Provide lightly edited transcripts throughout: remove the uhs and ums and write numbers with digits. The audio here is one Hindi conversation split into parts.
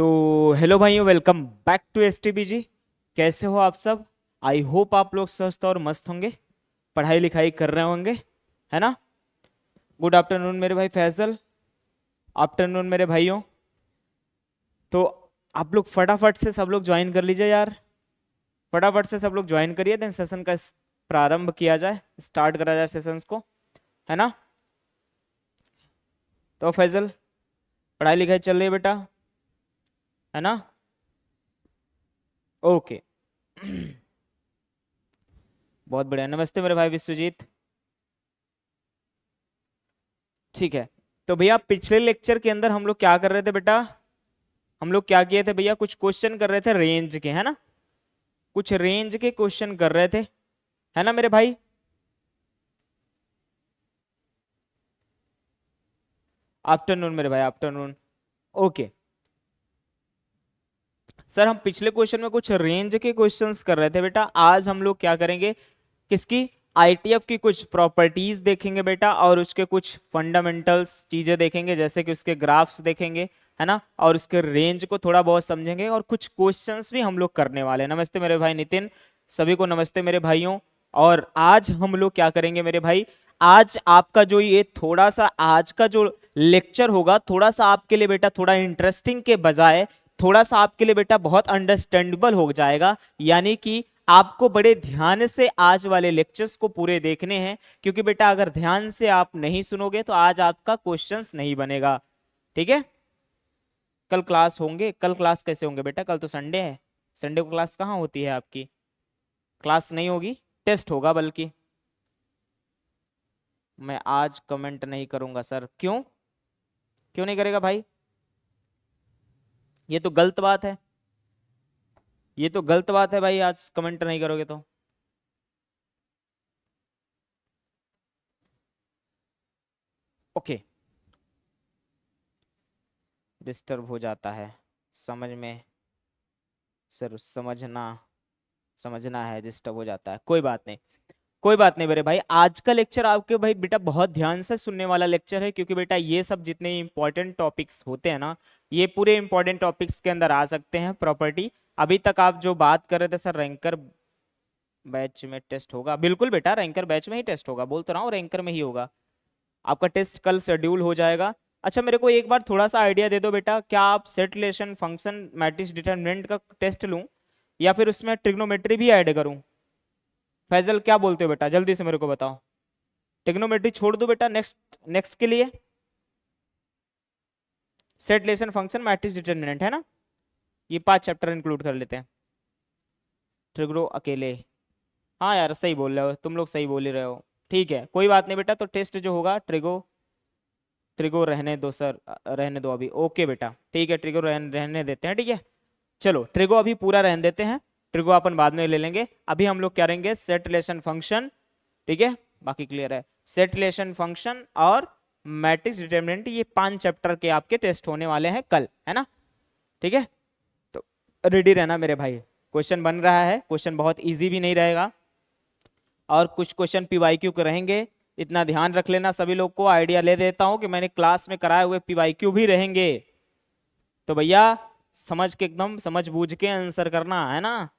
तो हेलो भाइयों, वेलकम बैक टू एसटीबी जी। कैसे हो आप सब? आई होप आप लोग स्वस्थ और मस्त होंगे, पढ़ाई लिखाई कर रहे होंगे, है ना। गुड आफ्टरनून मेरे भाई फैजल। आफ्टरनून मेरे भाइयों। तो आप लोग फटाफट से सब लोग ज्वाइन कर लीजिए यार। फटाफट से सब लोग ज्वाइन करिए, देन सेशन का प्रारंभ किया जाए, स्टार्ट करा जाए सेशंस को, है ना। तो फैजल, पढ़ाई लिखाई चल रही है बेटा, है ना? ओके। बहुत बढ़िया। नमस्ते मेरे भाई विश्वजीत। ठीक है। तो भैया पिछले लेक्चर के अंदर हम लोग क्या कर रहे थे बेटा? हम लोग क्या किए थे भैया? कुछ क्वेश्चन कर रहे थे रेंज के, है ना। कुछ रेंज के क्वेश्चन कर रहे थे, है ना मेरे भाई। आफ्टरनून मेरे भाई, आफ्टरनून। ओके सर, हम पिछले क्वेश्चन में कुछ रेंज के क्वेश्चंस कर रहे थे बेटा। आज हम लोग क्या करेंगे? किसकी? आईटीएफ की कुछ प्रॉपर्टीज देखेंगे बेटा, और उसके कुछ फंडामेंटल्स चीजें देखेंगे, जैसे कि उसके ग्राफ्स देखेंगे, है ना, और उसके रेंज को थोड़ा बहुत समझेंगे, और कुछ क्वेश्चंस भी हम लोग करने वाले हैं। नमस्ते मेरे भाई नितिन, सभी को नमस्ते मेरे भाइयों। और आज हम लोग क्या करेंगे मेरे भाई? आज आपका जो ये थोड़ा सा आज का जो लेक्चर होगा, थोड़ा सा आपके लिए बेटा थोड़ा इंटरेस्टिंग के बजाय थोड़ा सा आपके लिए बेटा बहुत अंडरस्टैंडेबल हो जाएगा। यानी कि आपको बड़े ध्यान से आज वाले लेक्चर्स को पूरे देखने हैं, क्योंकि बेटा अगर ध्यान से आप नहीं सुनोगे तो आज आपका क्वेश्चंस नहीं बनेगा। ठीक है। कल क्लास होंगे? कल क्लास कैसे होंगे बेटा? कल तो संडे है। संडे को क्लास कहाँ होती है आपकी? क्लास नहीं होगी, टेस्ट होगा बल्कि। मैं आज कमेंट नहीं करूंगा सर। क्यों? क्यों नहीं करेगा भाई? ये तो गलत बात है। ये तो गलत बात है भाई, आज कमेंट नहीं करोगे तो। ओके। डिस्टर्ब हो जाता है समझ में। सर समझना, समझना है, डिस्टर्ब हो जाता है, कोई बात नहीं। कोई बात नहीं मेरे भाई, आज का लेक्चर आपके भाई बेटा बहुत ध्यान से सुनने वाला लेक्चर है, क्योंकि बेटा ये सब जितने इंपॉर्टेंट टॉपिक्स होते हैं ना, ये पूरे इंपॉर्टेंट टॉपिक्स के अंदर आ सकते हैं। प्रॉपर्टी, अभी तक आप जो बात कर रहे थे सर, रैंकर बैच में टेस्ट होगा। बिल्कुल बेटा, रैंकर बैच में ही टेस्ट होगा, बोल तो रहा हूँ रैंकर में ही होगा। आपका टेस्ट कल शेड्यूल हो जाएगा। अच्छा, मेरे को एक बार थोड़ा सा आइडिया दे दो बेटा, क्या आप set relation function matrix determinant का टेस्ट लूं, या फिर उसमें ट्रिग्नोमेट्री भी ऐड करूं? फैजल क्या बोलते हो बेटा, जल्दी से मेरे को बताओ। ट्रिग्नोमेट्री छोड़ दो बेटा नेक्स्ट नेक्स्ट के लिए? Set relation function matrix determinant, है ना। ये 5 चैप्टर इंक्लूड कर लेते हैं। ट्रिग्नो अकेले। हाँ यार, सही बोल रहे हो तुम लोग, सही बोल ही रहे हो। ठीक है, कोई बात नहीं बेटा। तो टेस्ट जो होगा ट्रिगो, ट्रिगो रहने दो सर, रहने दो अभी। ओके बेटा, ठीक है, ट्रिगो रहने देते हैं, ठीक है। चलो ट्रिगो अभी पूरा रहने देते हैं, ट्रिगो अपन बाद में ले लेंगे। अभी हम लोग क्या करेंगे? सेट रिलेशन फंक्शन, ठीक है। बाकी क्लियर है। सेट रिलेशन फंक्शन और मैट्रिक्स डिटरमिनेंट, ये 5 चैप्टर के आपके टेस्ट होने वाले हैं कल, है ना। ठीक है। तो रेडी रहना मेरे भाई, क्वेश्चन बन रहा है। क्वेश्चन बहुत इजी भी नहीं रहेगा, और कुछ क्वेश्चन पीवाईक्यू के रहेंगे। इतना ध्यान रख लेना। सभी लोग को आइडिया ले देता हूं कि मैंने क्लास में कराए हुए पीवाईक्यू भी रहेंगे। तो भैया समझ के, एकदम समझ बूझ के आंसर करना, है ना।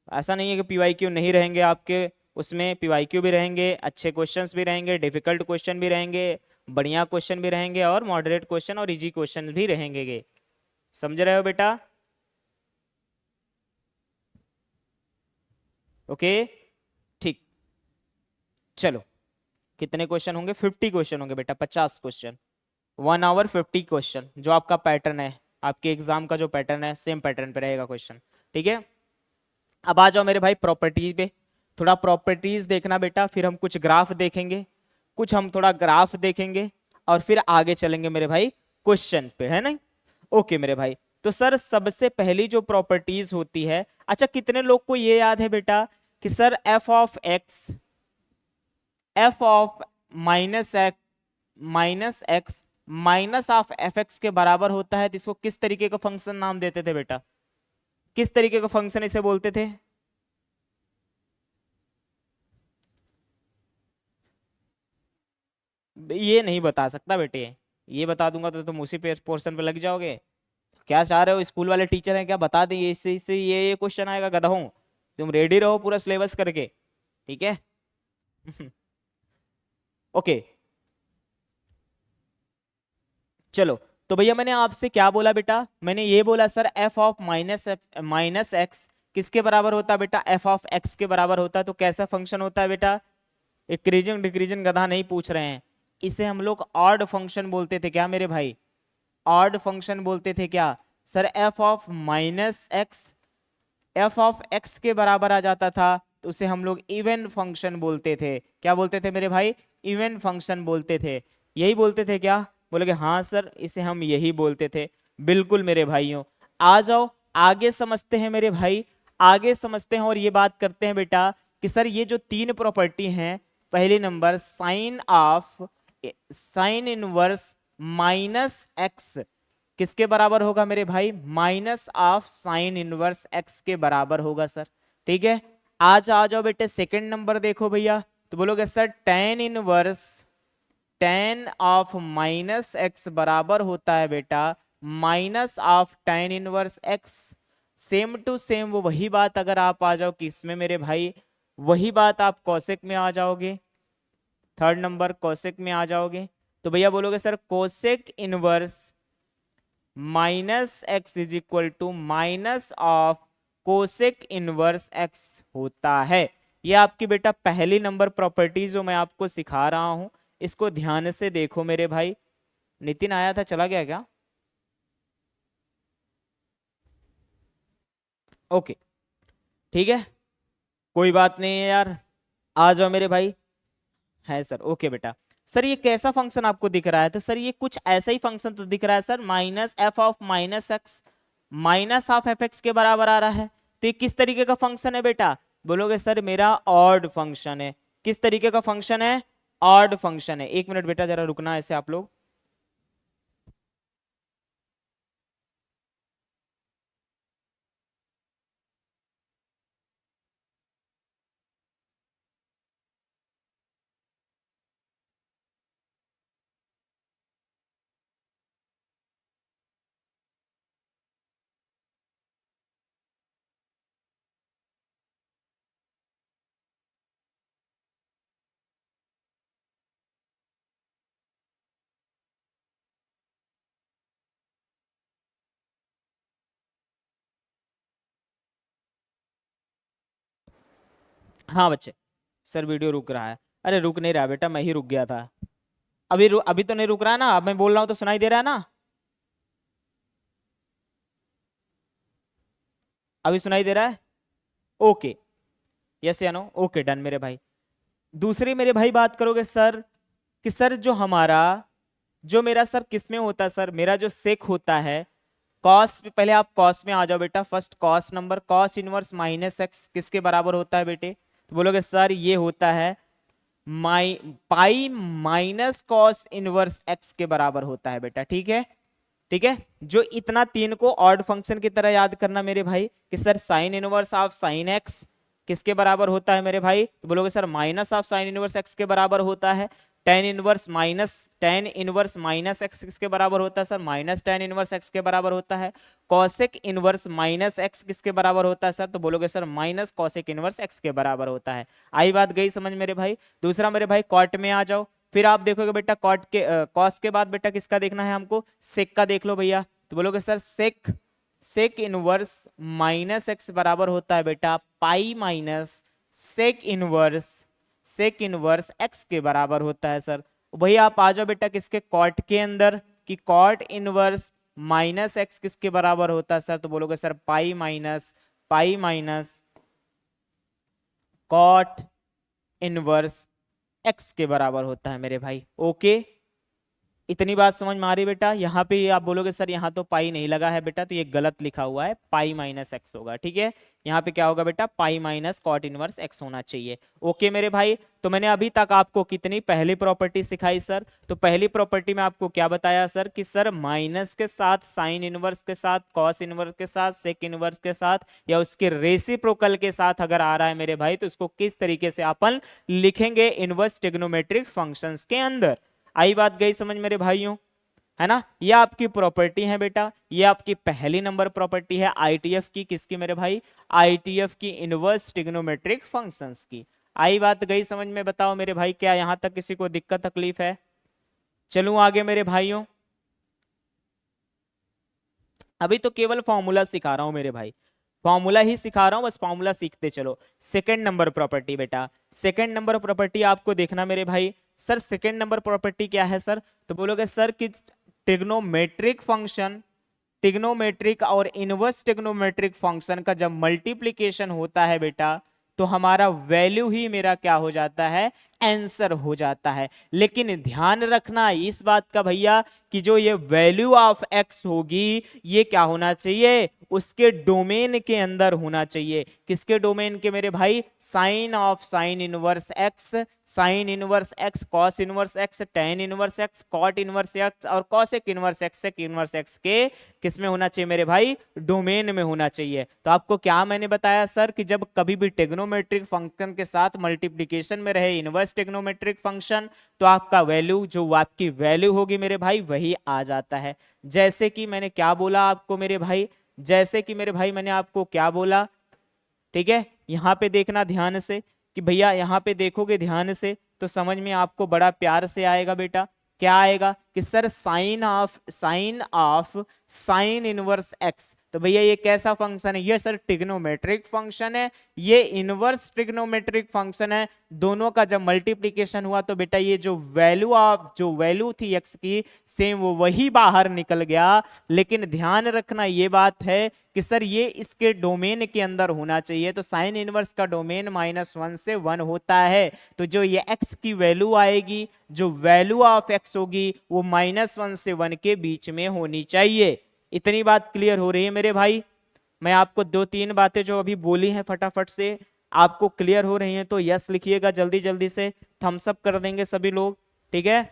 ऐसा नहीं है कि पीवाईक्यू नहीं रहेंगे आपके, उसमें पीवाईक्यू भी रहेंगे, अच्छे क्वेश्चंस भी रहेंगे, डिफिकल्ट क्वेश्चन भी रहेंगे, बढ़िया क्वेश्चन भी रहेंगे, और मॉडरेट क्वेश्चन और इजी क्वेश्चन भी रहेंगे। समझ रहे हो बेटा? ओके, ठीक। चलो, कितने क्वेश्चन होंगे? 50 क्वेश्चन होंगे बेटा, 50 क्वेश्चन। 1 आवर 50 क्वेश्चन, जो आपका पैटर्न है, आपके एग्जाम का जो पैटर्न है, सेम पैटर्न पे रहेगा क्वेश्चन। ठीक है। अब आ जाओ मेरे भाई प्रॉपर्टीज पे। थोड़ा प्रॉपर्टीज देखना बेटा, फिर हम कुछ ग्राफ देखेंगे, कुछ हम थोड़ा ग्राफ देखेंगे, और फिर आगे चलेंगे मेरे भाई क्वेश्चन पे, है ना। ओके मेरे भाई। तो सर सबसे पहली जो प्रॉपर्टीज होती है, अच्छा कितने लोग को ये याद है बेटा कि sir F of minus x minus of F x के बराबर होता है, तो इसको किस तरीके का फंक्शन नाम देते थे बेटा? किस तरीके का फंक्शन इसे बोलते थे? ये नहीं बता सकता बेटे, ये बता दूंगा तो तुम उसी पे पोर्शन पे लग जाओगे। क्या चाह रहे हो, स्कूल वाले टीचर हैं क्या, बता दें इससे इससे ये क्वेश्चन आएगा गधों। तुम रेडी रहो पूरा सिलेबस करके, ठीक है। ओके चलो, तो भैया मैंने आपसे क्या बोला बेटा, मैंने ये बोला sir F of minus x किसके बराबर होता है बेटा, एफ ऑफ एक्स के बराबर होता है। तो कैसा फंक्शन होता है बेटा, इंक्रीजिंग डिक्रीजिंग गधा नहीं पूछ रहे हैं, इसे हम लोग ऑड फंक्शन बोलते थे क्या मेरे भाई, ऑड फंक्शन बोलते थे क्या sir. F of minus x F of x के बराबर आ जाता था तो उसे हम लोग इवन फंक्शन बोलते थे। क्या बोलते थे मेरे भाई, इवन फंक्शन बोलते थे। यही बोलते थे क्या, बोले हाँ सर इसे हम यही बोलते थे। बिल्कुल मेरे भाइयों, आ जाओ आगे समझते हैं मेरे भाई, आगे समझते हैं और ये बात करते हैं बेटा कि सर ये जो तीन प्रॉपर्टी हैं, पहली number sine inverse minus x किसके बराबर होगा मेरे भाई, minus of sine inverse x के बराबर होगा सर। ठीक है, आज आ जाओ बेटे सेकंड नंबर देखो भैया, तो बोलोगे sir tan of minus x बराबर होता है बेटा minus of tan inverse x. Same to same वो वही बात अगर आप आ जाओ कि इसमें मेरे भाई, वही बात आप कोसेक में आ जाओगे, थर्ड नंबर कोसेक में आ जाओगे, तो भैया बोलोगे sir cosec inverse minus x is equal to minus of cosec inverse x होता है। ये आपकी बेटा पहली नंबर प्रॉपर्टी जो मैं आपको सिखा रहा हूं, इसको ध्यान से देखो मेरे भाई। नितिन आया था, चला गया क्या, ओके ठीक है, कोई बात नहीं है यार, आ जाओ मेरे भाई। है सर, ओके बेटा। सर ये कैसा फंक्शन आपको दिख रहा है, तो सर ये कुछ ऐसा ही फंक्शन तो दिख रहा है sir, minus F of minus x minus of F x के बराबर आ रहा है। तो ये किस तरीके का फंक्शन है बेटा, बोलोगे सर मेरा ऑड फंक्शन है। किस तरीके का फंक्शन है, ऑड फंक्शन है। एक मिनट बेटा जरा रुकना ऐसे आप लोग। हाँ बच्चे, सर वीडियो रुक रहा है। अरे रुक नहीं रहा बेटा, मैं ही रुक गया था। अभी तो नहीं रुक रहा है ना, अब मैं बोल रहा हूं तो सुनाई दे रहा है ना, अभी सुनाई दे रहा है, ओके, यस या नो, ओके डन मेरे भाई। दूसरी मेरे भाई बात करोगे सर कि सर जो मेरा सर किस में होता है सर, मेरा जो सेक होता है कॉस, पहले आप कॉस में आ जाओ बेटा, first cos number, cos inverse minus x किसके बराबर होता है बेटे, तो बोलोगे सर ये होता है pi minus cos inverse x के बराबर होता है बेटा। ठीक है, ठीक है, जो इतना तीन को ऑड फंक्शन की तरह याद करना मेरे भाई कि sir sign inverse of sine x किसके बराबर होता है मेरे भाई, तो बोलोगे sir minus of sine inverse x के बराबर होता है। टेन इनवर्स माइनस एक्स किसके बराबर होता है sir, minus ten inverse x के बराबर होता है। कॉसेक इनवर्स माइनस एक्स किसके बराबर होता है सर, तो बोलोगे sir minus cosec inverse x के बराबर होता है। आई बात गई समझ मेरे भाई। दूसरा मेरे भाई कॉट में आ जाओ, फिर आप देखोगे बेटा कॉट के कॉस के बाद बेटा किसका देखना है हमको, सेक का देख लो भैया, तो बोलोगे sir sec inverse minus x बराबर होता है बेटा pi minus sec inverse x के बराबर होता है सर। वही आप आ जाओ बेटा किसके, कॉट के अंदर, कि कॉट इनवर्स माइनस एक्स किसके बराबर होता है सर, तो बोलोगे sir pi minus cot inverse x के बराबर होता है मेरे भाई। ओके, इतनी बात समझ में आ रही बेटा। यहाँ पे आप बोलोगे सर यहाँ तो पाई नहीं लगा है बेटा, तो ये गलत लिखा हुआ है, पाई माइनस एक्स होगा। ठीक है, यहाँ पे क्या होगा बेटा, pi minus cot inverse x होना चाहिए। ओके मेरे भाई, तो मैंने अभी तक आपको कितनी पहली प्रॉपर्टी सिखाई सर, तो पहली प्रॉपर्टी में आपको क्या बताया सर कि सर माइनस के साथ साइन इनवर्स के साथ कॉस इनवर्स के साथ सेक इनवर्स के साथ या उसके रेसिप्रोकल के साथ अगर आ रहा है मेरे भाई, तो इसको किस तरीके से अपन लिखेंगे इनवर्स ट्रिग्नोमेट्रिक फंक्शंस के अंदर। आई बात गई समझ मेरे भाइयों। है ना। ये आपकी प्रॉपर्टी है बेटा, ये आपकी पहली नंबर प्रॉपर्टी है आईटीएफ की, किसकी मेरे भाई, आईटीएफ की, इनवर्स ट्रिग्नोमेट्रिक फंक्शंस की। आई बात गई समझ में, बताओ मेरे भाई क्या यहां तक किसी को दिक्कत तकलीफ है। चलूं आगे मेरे भाइयों, अभी तो केवल फॉर्मूला सिखा रहा हूं मेरे भाई, फॉर्मूला ही सिखा रहा हूं, बस फॉर्मूला सीखते चलो। सेकंड नंबर प्रॉपर्टी बेटा, सेकंड नंबर प्रॉपर्टी आपको देखना मेरे भाई। सर सेकंड नंबर प्रॉपर्टी क्या है सर, तो बोलोगे सर कि ट्रिग्नोमेट्रिक फंक्शन, ट्रिग्नोमेट्रिक और इनवर्स ट्रिग्नोमेट्रिक फंक्शन का जब मल्टीप्लिकेशन होता है बेटा, तो हमारा वैल्यू ही मेरा क्या हो जाता है, आंसर हो जाता है। लेकिन ध्यान रखना इस बात का भैया कि जो ये वैल्यू ऑफ एक्स होगी ये क्या होना चाहिए, उसके डोमेन के अंदर होना चाहिए। किसके डोमेन के मेरे भाई, sine of sine inverse x, sine inverse x, cos inverse x, tan inverse x, cot inverse x और cosec inverse x, sec inverse x के किसमें होना चाहिए मेरे भाई, डोमेन में होना चाहिए। तो आपको क्या मैंने बताया सर कि जब कभी भी ट्रिग्नोमेट्रिक फंक्शन के साथ मल्टीप्लिकेशन में रहे इनवर्स ट्रिग्नोमेट्रिक फंक्शन, तो आपका वैल्यू, जो आपकी वैल्यू होगी मेरे भाई वही आ जाता है। जैसे कि मैंने क्या बोला आपको मेरे भाई, जैसे कि मेरे भाई मैंने आपको क्या बोला, ठीक है। यहां पे देखना ध्यान से कि भैया यहां पे देखोगे ध्यान से तो समझ में आपको बड़ा प्यार से आएगा बेटा। क्या आएगा कि sir sine of sine inverse x, तो भैया ये कैसा फंक्शन है, ये सर ट्रिग्नोमेट्रिक फंक्शन है, ये इनवर्स ट्रिग्नोमेट्रिक फंक्शन है। दोनों का जब मल्टीप्लिकेशन हुआ तो बेटा ये जो वैल्यू थी एक्स की सेम वो वही बाहर निकल गया। लेकिन ध्यान रखना ये बात है कि सर ये इसके डोमेन के अंदर होना चाहिए, तो साइन इनवर्स का डोमेन -1 से 1 होता है। तो जो ये x की वैल्यू आएगी, जो वैल्यू ऑफ x होगी वो -1 से 1 के बीच में होनी चाहिए। इतनी बात क्लियर हो रही है मेरे भाई। मैं आपको 2-3 बातें जो अभी बोली हैं फटाफट से आपको क्लियर हो रही हैं तो यस लिखिएगा जल्दी जल्दी से, थम्स अप कर देंगे सभी लोग, ठीक है।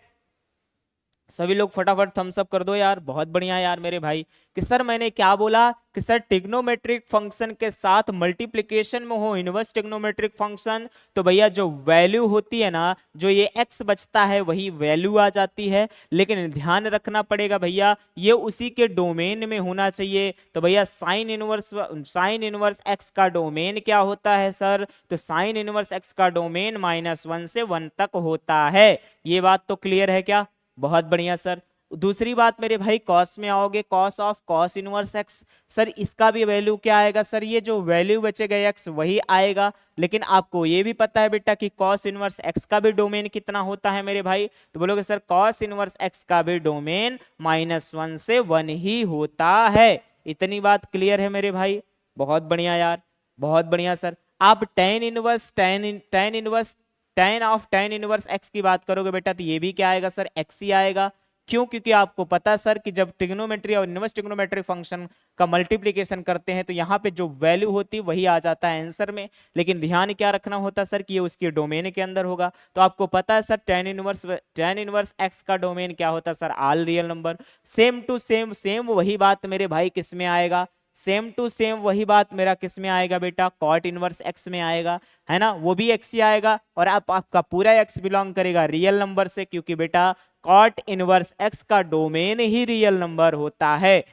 सभी लोग फटाफट थम्स अप कर दो यार, बहुत बढ़िया यार मेरे भाई। कि सर मैंने क्या बोला कि सर ट्रिग्नोमेट्रिक फंक्शन के साथ मल्टीप्लिकेशन में हो इनवर्स ट्रिग्नोमेट्रिक फंक्शन, तो भैया जो वैल्यू होती है ना, जो ये x बचता है वही वैल्यू आ जाती है। लेकिन ध्यान रखना पड़ेगा भैया ये उसी के डोमेन में होना चाहिए। तो भैया साइन इनवर्स x का डोमेन क्या होता है सर, तो साइन इनवर्स x का डोमेन -1 से 1 तक होता है। ये बात तो क्लियर है क्या, बहुत बढ़िया सर। दूसरी बात मेरे भाई कॉस में आओगे, cos of cos inverse x, sir इसका भी वैल्यू क्या आएगा, सर ये जो वैल्यू बचेगा एक्स वही आएगा। लेकिन आपको ये भी पता है बेटा कि कॉस इनवर्स एक्स का भी डोमेन कितना होता है मेरे भाई, तो बोलोगे सर कॉस इनवर्स एक्स का भी डोमेन -1 से 1 ही होता है। इतनी बात क्लियर है मेरे भाई, बहुत बढ़िया यार, बहुत बढ़िया सर। आप ten of tan inverse x की बात करोगे बेटा तो ये भी क्या आएगा सर, एक्स ही आएगा। क्यों, क्योंकि आपको पता सर कि जब ट्रिग्नोमेट्री और इनवर्स ट्रिग्नोमेट्री फंक्शन का मल्टीप्लिकेशन करते हैं तो यहाँ पे जो वैल्यू होती है वही आ जाता है आंसर में। लेकिन ध्यान क्या रखना होता है सर कि ये उसके डोमेन के अंदर होगा। तो आपको पता है सर टेन इनवर्स एक्स का डोमेन क्या होता है sir, all real number. Same to same वही बात मेरे भाई किस में आएगा, सेम टू सेम वही बात मेरा किस में आएगा बेटा, कॉट इनवर्स एक्स में आएगा, है ना, वो भी एक्स ही आएगा। और आपका पूरा एक्स बिलोंग करेगा रियल नंबर से, क्योंकि बेटा कॉट इनवर्स एक्स का डोमेन ही रियल नंबर होता है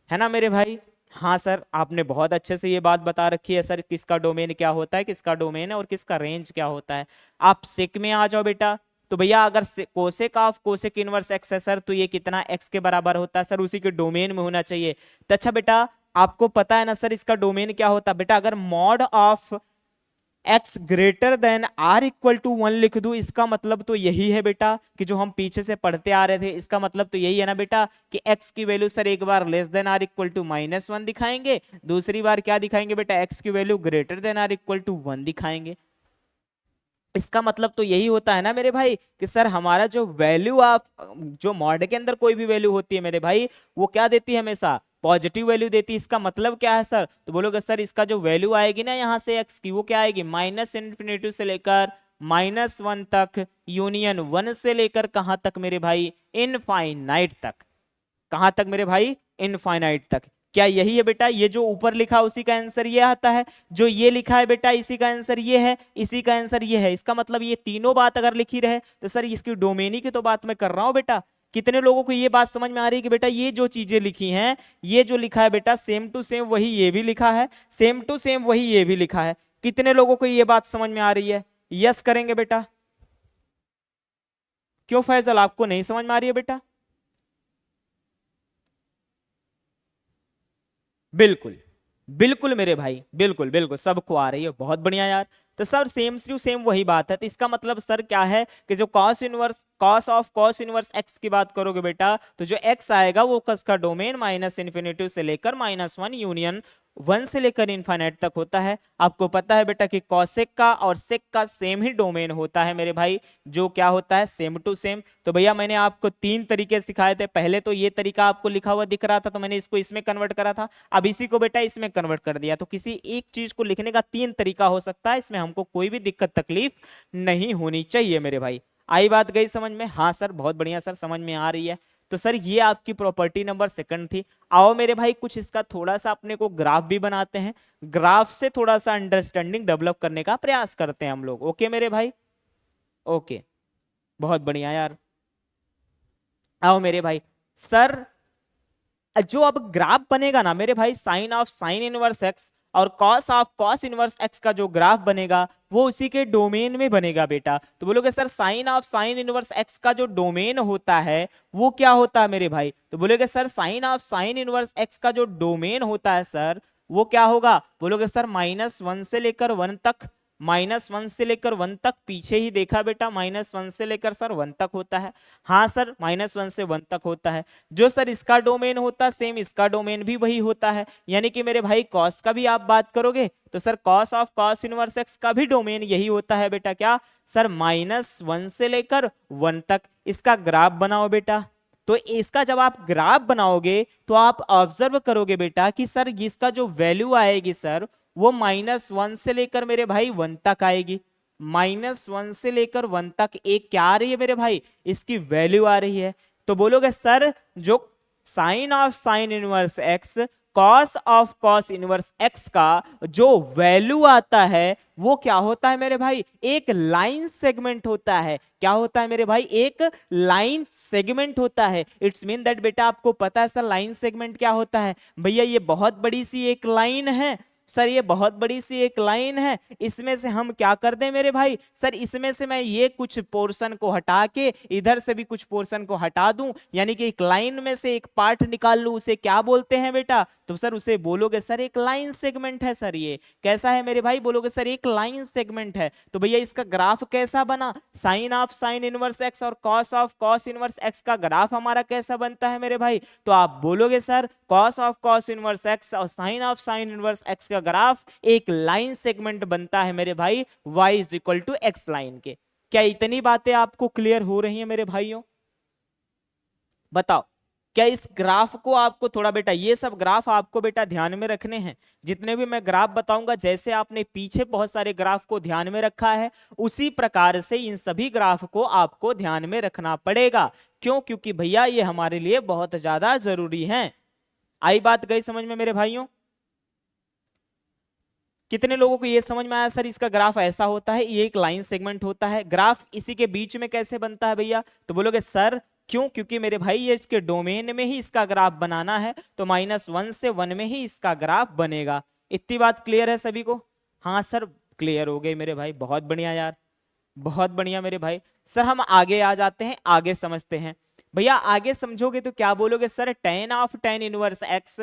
ना मेरे भाई। हाँ सर आपने बहुत अच्छे से ये बात बता रखी है सर, किसका डोमेन क्या होता है, किसका डोमेन है और किसका रेंज क्या होता है। आप सेक में आ जाओ बेटा, तो भैया अगर cosec of cosec inverse x है सर तो ये कितना एक्स के बराबर होता है सर, उसी के डोमेन में होना चाहिए। तो अच्छा बेटा आपको पता है ना सर इसका डोमेन क्या होता है बेटा, अगर mod of x greater than r equal to 1 लिख दूं, इसका मतलब तो यही है बेटा कि जो हम पीछे से पढ़ते आ रहे थे, इसका मतलब तो यही है ना बेटा कि x की वैल्यू सर एक बार less than r equal to -1 दिखाएंगे, दूसरी बार क्या दिखाएंगे बेटा, x की value greater than r equal to 1 दिखाएंगे। इसका मतलब तो यही होता है ना मेरे भाई कि सर हमारा जो वैल्यू ऑफ, जो मॉड के अंदर कोई भी वैल्यू होती है मेरे भाई वो क्या देती है, हमेशा पॉजिटिव वैल्यू देती है। इसका मतलब क्या है सर, तो बोलोगे सर इसका जो वैल्यू आएगी ना यहाँ से x की वो क्या आएगी, -∞ से लेकर -1 तक, यूनियन 1 से लेकर कहां तक मेरे भाई, इनफाइनाइट तक। कहां तक मेरे भाई, इनफाइनाइट तक। क्या यही है बेटा, ये जो ऊपर लिखा उसी का आंसर ये आता है, जो ये लिखा है बेटा इसी का आंसर ये है, इसी का आंसर ये है। इसका मतलब ये तीनों बात अगर लिखी रहे तो सर इसकी डोमेनी की तो बात मैं कर रहा हूं बेटा कितने लोगों को ये बात समझ में आ रही है कि बेटा ये जो चीजें लिखी हैं, ये जो लिखा है बेटा सेम टू सेम वही ये भी लिखा है, सेम टू सेम वही ये भी लिखा है। कितने लोगों को ये बात समझ में आ रही है? यस करेंगे बेटा। क्यों फैजल, आपको नहीं समझ में आ रही है बेटा? बिल्कुल बिल्कुल मेरे भाई, बिल्कुल बिल्कुल सबको आ रही है, बहुत बढ़िया यार। तो सर सेम टू सेम वही बात है, तो इसका मतलब सर क्या है कि जो cos of cos inverse x की बात करोगे बेटा, तो जो एक्स आएगा वो उसका डोमेन माइनस इन्फिनिटी से लेकर -1 यूनियन 1 से लेकर इनफाइनाइट तक होता है। आपको पता है बेटा कि कॉसेक का और सेक का सेम ही डोमेन होता है मेरे भाई, जो क्या होता है सेम टू सेम। तो भैया मैंने आपको 3 तरीके सिखाए थे, पहले तो ये तरीका आपको लिखा हुआ दिख रहा था तो मैंने इसको इसमें कन्वर्ट करा था, अब इसी को बेटा इसमें कन्वर्ट कर दिया। तो किसी एक चीज को लिखने का 3 तरीका हो सकता है, इसमें हमको कोई भी दिक्कत तकलीफ नहीं होनी चाहिए मेरे भाई। आई बात गई समझ में? हाँ सर बहुत बढ़िया सर, समझ में आ रही है। तो सर ये आपकी प्रॉपर्टी नंबर 2 थी। आओ मेरे भाई कुछ इसका थोड़ा सा अपने को ग्राफ भी बनाते हैं, ग्राफ से थोड़ा सा अंडरस्टैंडिंग डेवलप करने का प्रयास करते हैं हम लोग। ओके मेरे भाई, ओके बहुत बढ़िया यार। आओ मेरे भाई, सर जो अब ग्राफ बनेगा ना मेरे भाई, sine of sine inverse x और cos of cos inverse x का जो ग्राफ बनेगा वो उसी के डोमेन में बनेगा बेटा। तो बोलोगे sir sine of sine inverse x का जो डोमेन होता है वो क्या होता है मेरे भाई? तो बोलोगे sir sine of sine inverse x का जो डोमेन होता है सर वो क्या होगा? बोलोगे सर -1 से लेकर 1 तक, -1 से लेकर 1 तक, पीछे ही देखा बेटा -1 से लेकर सर 1 तक होता है। हाँ सर -1 से 1 तक होता है। जो सर इसका डोमेन होता है सेम इसका डोमेन भी वही होता है, यानी कि मेरे भाई कॉस का भी आप बात करोगे तो sir cos of cos inverse x का भी डोमेन यही होता है बेटा, क्या सर -1 से लेकर 1 तक। इसका ग्राफ बनाओ बेटा, तो इसका जब आप ग्राफ बनाओगे तो आप ऑब्जर्व करोगे बेटा कि सर इसका जो वैल्यू आएगी सर वो -1 से लेकर मेरे भाई 1 तक आएगी। -1 से लेकर 1 तक एक क्या आ रही है मेरे भाई? इसकी वैल्यू आ रही है। तो बोलोगे सर जो sine of sine inverse x cos of cos inverse x का जो वैल्यू आता है वो क्या होता है मेरे भाई? एक लाइन सेगमेंट होता है। क्या होता है मेरे भाई? एक लाइन सेगमेंट होता है। इट्स मीन दैट बेटा आपको पता है सर लाइन सेगमेंट क्या होता है? भैया ये बहुत बड़ी सी एक लाइन है सर, ये बहुत बड़ी सी एक लाइन है, इसमें से हम क्या कर दें मेरे भाई? सर इसमें से मैं ये कुछ पोर्शन को हटा के इधर से भी कुछ पोर्शन को हटा दूं, यानी कि एक लाइन में से एक पार्ट निकाल लूं, उसे क्या बोलते हैं बेटा? तो सर उसे बोलोगे सर एक लाइन सेगमेंट है सर। ये कैसा है मेरे भाई? बोलोगे सर एक लाइन सेगमेंट है। तो भैया इसका ग्राफ कैसा बना? Sine of sine inverse x और cos of cos inverse x का ग्राफ हमारा कैसा बनता है मेरे भाई? तो आप बोलोगे sir cos of cos inverse x और sine of sine inverse x का ग्राफ एक लाइन सेगमेंट बनता है मेरे भाई y is equal to x line के। क्या इतनी बातें आपको क्लियर हो रही हैं मेरे भाइयों? बताओ क्या इस ग्राफ को आपको थोड़ा बेटा, ये सब ग्राफ आपको बेटा ध्यान में रखने हैं। जितने भी मैं ग्राफ बताऊंगा, जैसे आपने पीछे बहुत सारे ग्राफ को ध्यान में रखा है उसी प्रकार से इन सभी ग्राफ को आपको ध्यान में रखना पड़ेगा। क्यों? क्योंकि भैया ये हमारे लिए बहुत ज्यादा जरूरी है। आई बात गई समझ में मेरे भाइयों? कितने लोगों को ये समझ में आया सर इसका ग्राफ ऐसा होता है, ये एक लाइन सेगमेंट होता है। ग्राफ इसी के बीच में कैसे बनता है भैया? तो बोलोगे सर क्यों? क्योंकि मेरे भाई ये इसके डोमेन में ही इसका ग्राफ बनाना है, तो -1 से 1 में ही इसका ग्राफ बनेगा। इतनी बात क्लियर है सभी को? हाँ सर क्लियर हो गई मेरे भाई, बहुत बढ़िया यार, बहुत बढ़िया मेरे भाई। सर हम आगे आ जाते हैं, आगे समझते हैं। भैया आगे समझोगे तो क्या बोलोगे sir? tan of tan inverse x,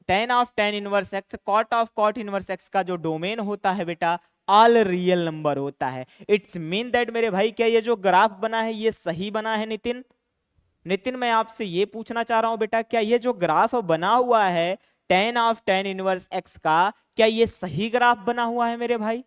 tan of tan inverse x, cot of cot inverse x का जो डोमेन होता है बेटा ऑल रियल नंबर होता है। इट्स मीन दैट मेरे भाई क्या ये जो ग्राफ बना है ये सही बना है? नितिन नितिन मैं आपसे ये पूछना चाह रहा हूं बेटा, क्या ये जो ग्राफ बना हुआ है tan of tan inverse x का, क्या ये सही ग्राफ बना हुआ है मेरे भाई?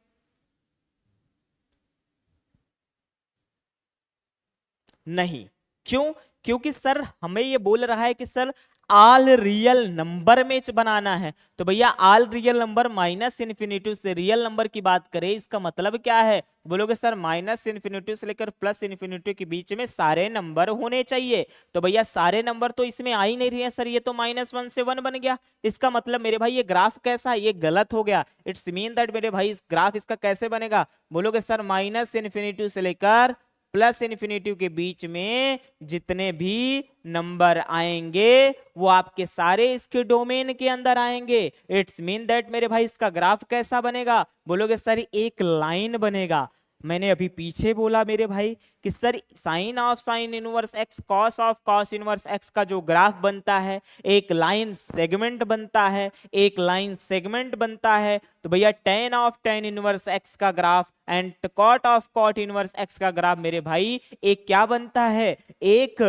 नहीं। क्यों? क्योंकि सर हमें ये बोल रहा है कि सर ऑल रियल नंबर में बनाना है। तो भैया ऑल रियल नंबर -इन्फिनिटी से रियल नंबर की बात करें, इसका मतलब क्या है? बोलोगे सर -इन्फिनिटी से लेकर +इन्फिनिटी के बीच में सारे नंबर होने चाहिए। तो भैया सारे नंबर तो इसमें आ ही नहीं रही है सर, ये तो -1 से 1 बन गया। इसका मतलब मेरे भाई ये ग्राफ कैसा है? ये गलत हो गया। इट्स मीन दैट मेरे भाई इस ग्राफ इसका कैसे बनेगा? बोलोगे सर -इन्फिनिटी से लेकर प्लस इन्फिनिटी के बीच में जितने भी नंबर आएंगे वो आपके सारे इसके डोमेन के अंदर आएंगे। इट्स मीन दैट मेरे भाई इसका ग्राफ कैसा बनेगा? बोलोगे सर एक लाइन बनेगा। मैंने अभी पीछे बोला मेरे भाई कि sir sine of sine inverse x cos of cos inverse x का जो ग्राफ बनता है एक लाइन सेगमेंट बनता है, एक लाइन सेगमेंट बनता है। तो भैया tan of tan inverse x का graph and cot of cot inverse x का ग्राफ मेरे भाई एक क्या बनता है? एक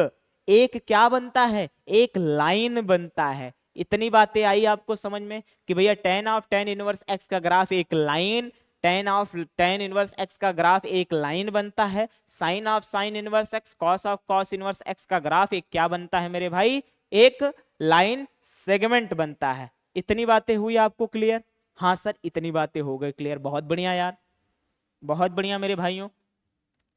एक क्या बनता है? एक लाइन बनता है। इतनी बातें आई आपको समझ में कि भैया tan of tan inverse x का ग्राफ एक line, tan of tan inverse x का ग्राफ एक लाइन बनता है, sine of sine inverse x cos of cos inverse x का ग्राफ एक क्या बनता है मेरे भाई? एक लाइन सेगमेंट बनता है। इतनी बातें हुई आपको क्लियर? हाँ सर इतनी बातें हो गई क्लियर, बहुत बढ़िया यार, बहुत बढ़िया मेरे भाइयों।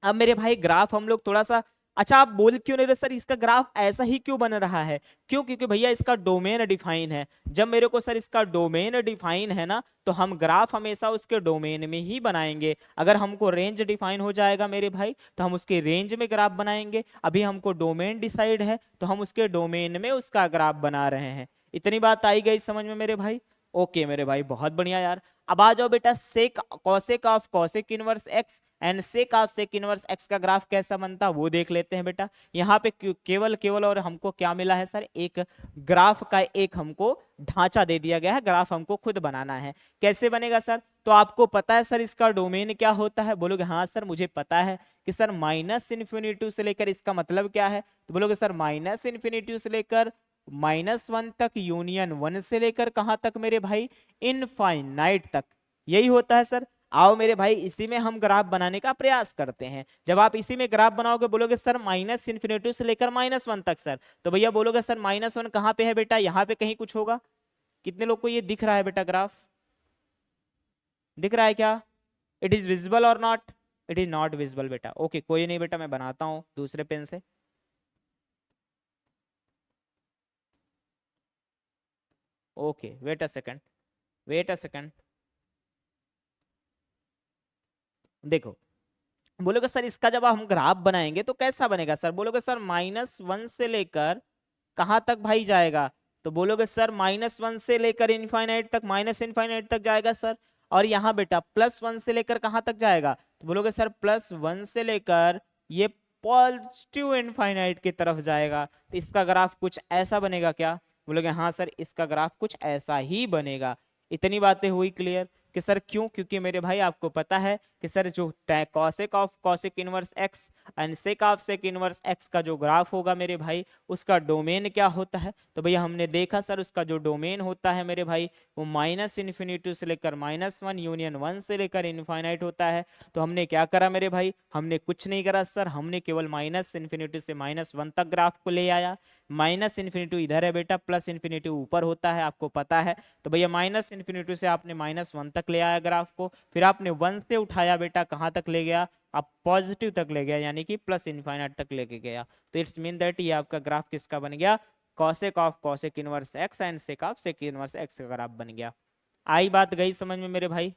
अब मेरे भाई ग्राफ हम लोग थोड़ा सा, अच्छा आप बोल क्यों नहीं रहे सर इसका ग्राफ ऐसा ही क्यों बन रहा है? क्यों? क्योंकि भैया इसका डोमेन डिफाइन है। जब मेरे को सर इसका डोमेन डिफाइन है ना तो हम ग्राफ हमेशा उसके डोमेन में ही बनाएंगे। अगर हमको रेंज डिफाइन हो जाएगा मेरे भाई तो हम उसके रेंज में ग्राफ बनाएंगे। अभी हमको डोमेन डिसाइड है तो हम उसके डोमेन में उसका ग्राफ बना रहे हैं। इतनी बात आई गई समझ में मेरे भाई? ओके मेरे भाई बहुत बढ़िया यार। अब आ जाओ बेटा sec cosec of cosec inverse x and sec of sec inverse x का ग्राफ कैसा बनता वो देख लेते हैं बेटा। यहाँ पे केवल केवल और हमको क्या मिला है सर? एक ग्राफ का एक हमको ढांचा दे दिया गया है, ग्राफ हमको खुद बनाना है। कैसे बनेगा सर? तो आपको पता है सर इसका डोमेन क्या होता है? बोलोगे हाँ सर मुझे पता है कि सर माइनस इन्फिनिटी से लेकर, इसका मतलब क्या है? तो बोलोगे सर माइनस इन्फिनिटी से लेकर -1 तक, यूनियन 1 से लेकर कहां तक मेरे भाई? इनफाइनाइट तक। यही होता है सर। आओ मेरे भाई इसी में हम ग्राफ बनाने का प्रयास करते हैं। जब आप इसी में ग्राफ बनाओगे बोलोगे सर माइनस इन्फिनिटी से लेकर -1 तक सर, तो भैया बोलोगे सर -1 कहां पे है बेटा? यहाँ पे कहीं कुछ होगा। कितने लोग को ये दिख रहा है बेटा ग्राफ? दिख रहा है क्या? इट इज विजिबल और not? It is not visible बेटा। ओके कोई नहीं बेटा, मैं बनाता हूं दूसरे पेन से। Okay wait a second, wait a second. देखो बोलोगे सर इसका जब हम ग्राफ बनाएंगे तो कैसा बनेगा सर? बोलोगे सर -1 से लेकर कहां तक भाई जाएगा? तो बोलोगे सर -1 से लेकर इनफाइनाइट तक, माइनस इनफाइनाइट तक जाएगा सर। और यहाँ बेटा +1 से लेकर कहां तक जाएगा? तो बोलोगे सर +1 से लेकर ये पॉजिटिव इनफाइनाइट की तरफ जाएगा। तो इसका ग्राफ कुछ ऐसा बनेगा क्या? बोलोगे हाँ सर इसका ग्राफ कुछ ऐसा ही बनेगा। इतनी बातें हुई क्लियर कि सर क्यों? क्योंकि मेरे भाई आपको पता है कि सर जो cosec of cosec inverse x and sec of sec inverse x का जो ग्राफ होगा मेरे भाई उसका डोमेन क्या होता है? तो भैया हमने देखा सर उसका जो डोमेन होता है मेरे भाई वो माइनस इन्फिनिटी से लेकर -1 यूनियन 1 से लेकर इनफाइनाइट होता है। तो हमने क्या करा मेरे भाई? हमने कुछ नहीं करा सर, हमने केवल माइनस इन्फिनिटी से -1 तक ग्राफ को ले आया। माइनस इन्फिनिटी इधर है बेटा, प्लस इन्फिनिटी ऊपर होता है आपको पता है। तो भैया माइनस इन्फिनिटी से आपने -1 तक ले आया ग्राफ को, फिर आपने 1 से उठाया बेटा कहाँ तक ले गया? आप पॉजिटिव तक ले गया, यानी कि प्लस इनफाइनाइट तक लेके गया। तो इट्स मीन दैट ये आपका ग्राफ किसका बन गया? Cosec of cosec inverse x and sec of sec inverse x का ग्राफ बन गया। आई बात गई समझ में मेरे भाई?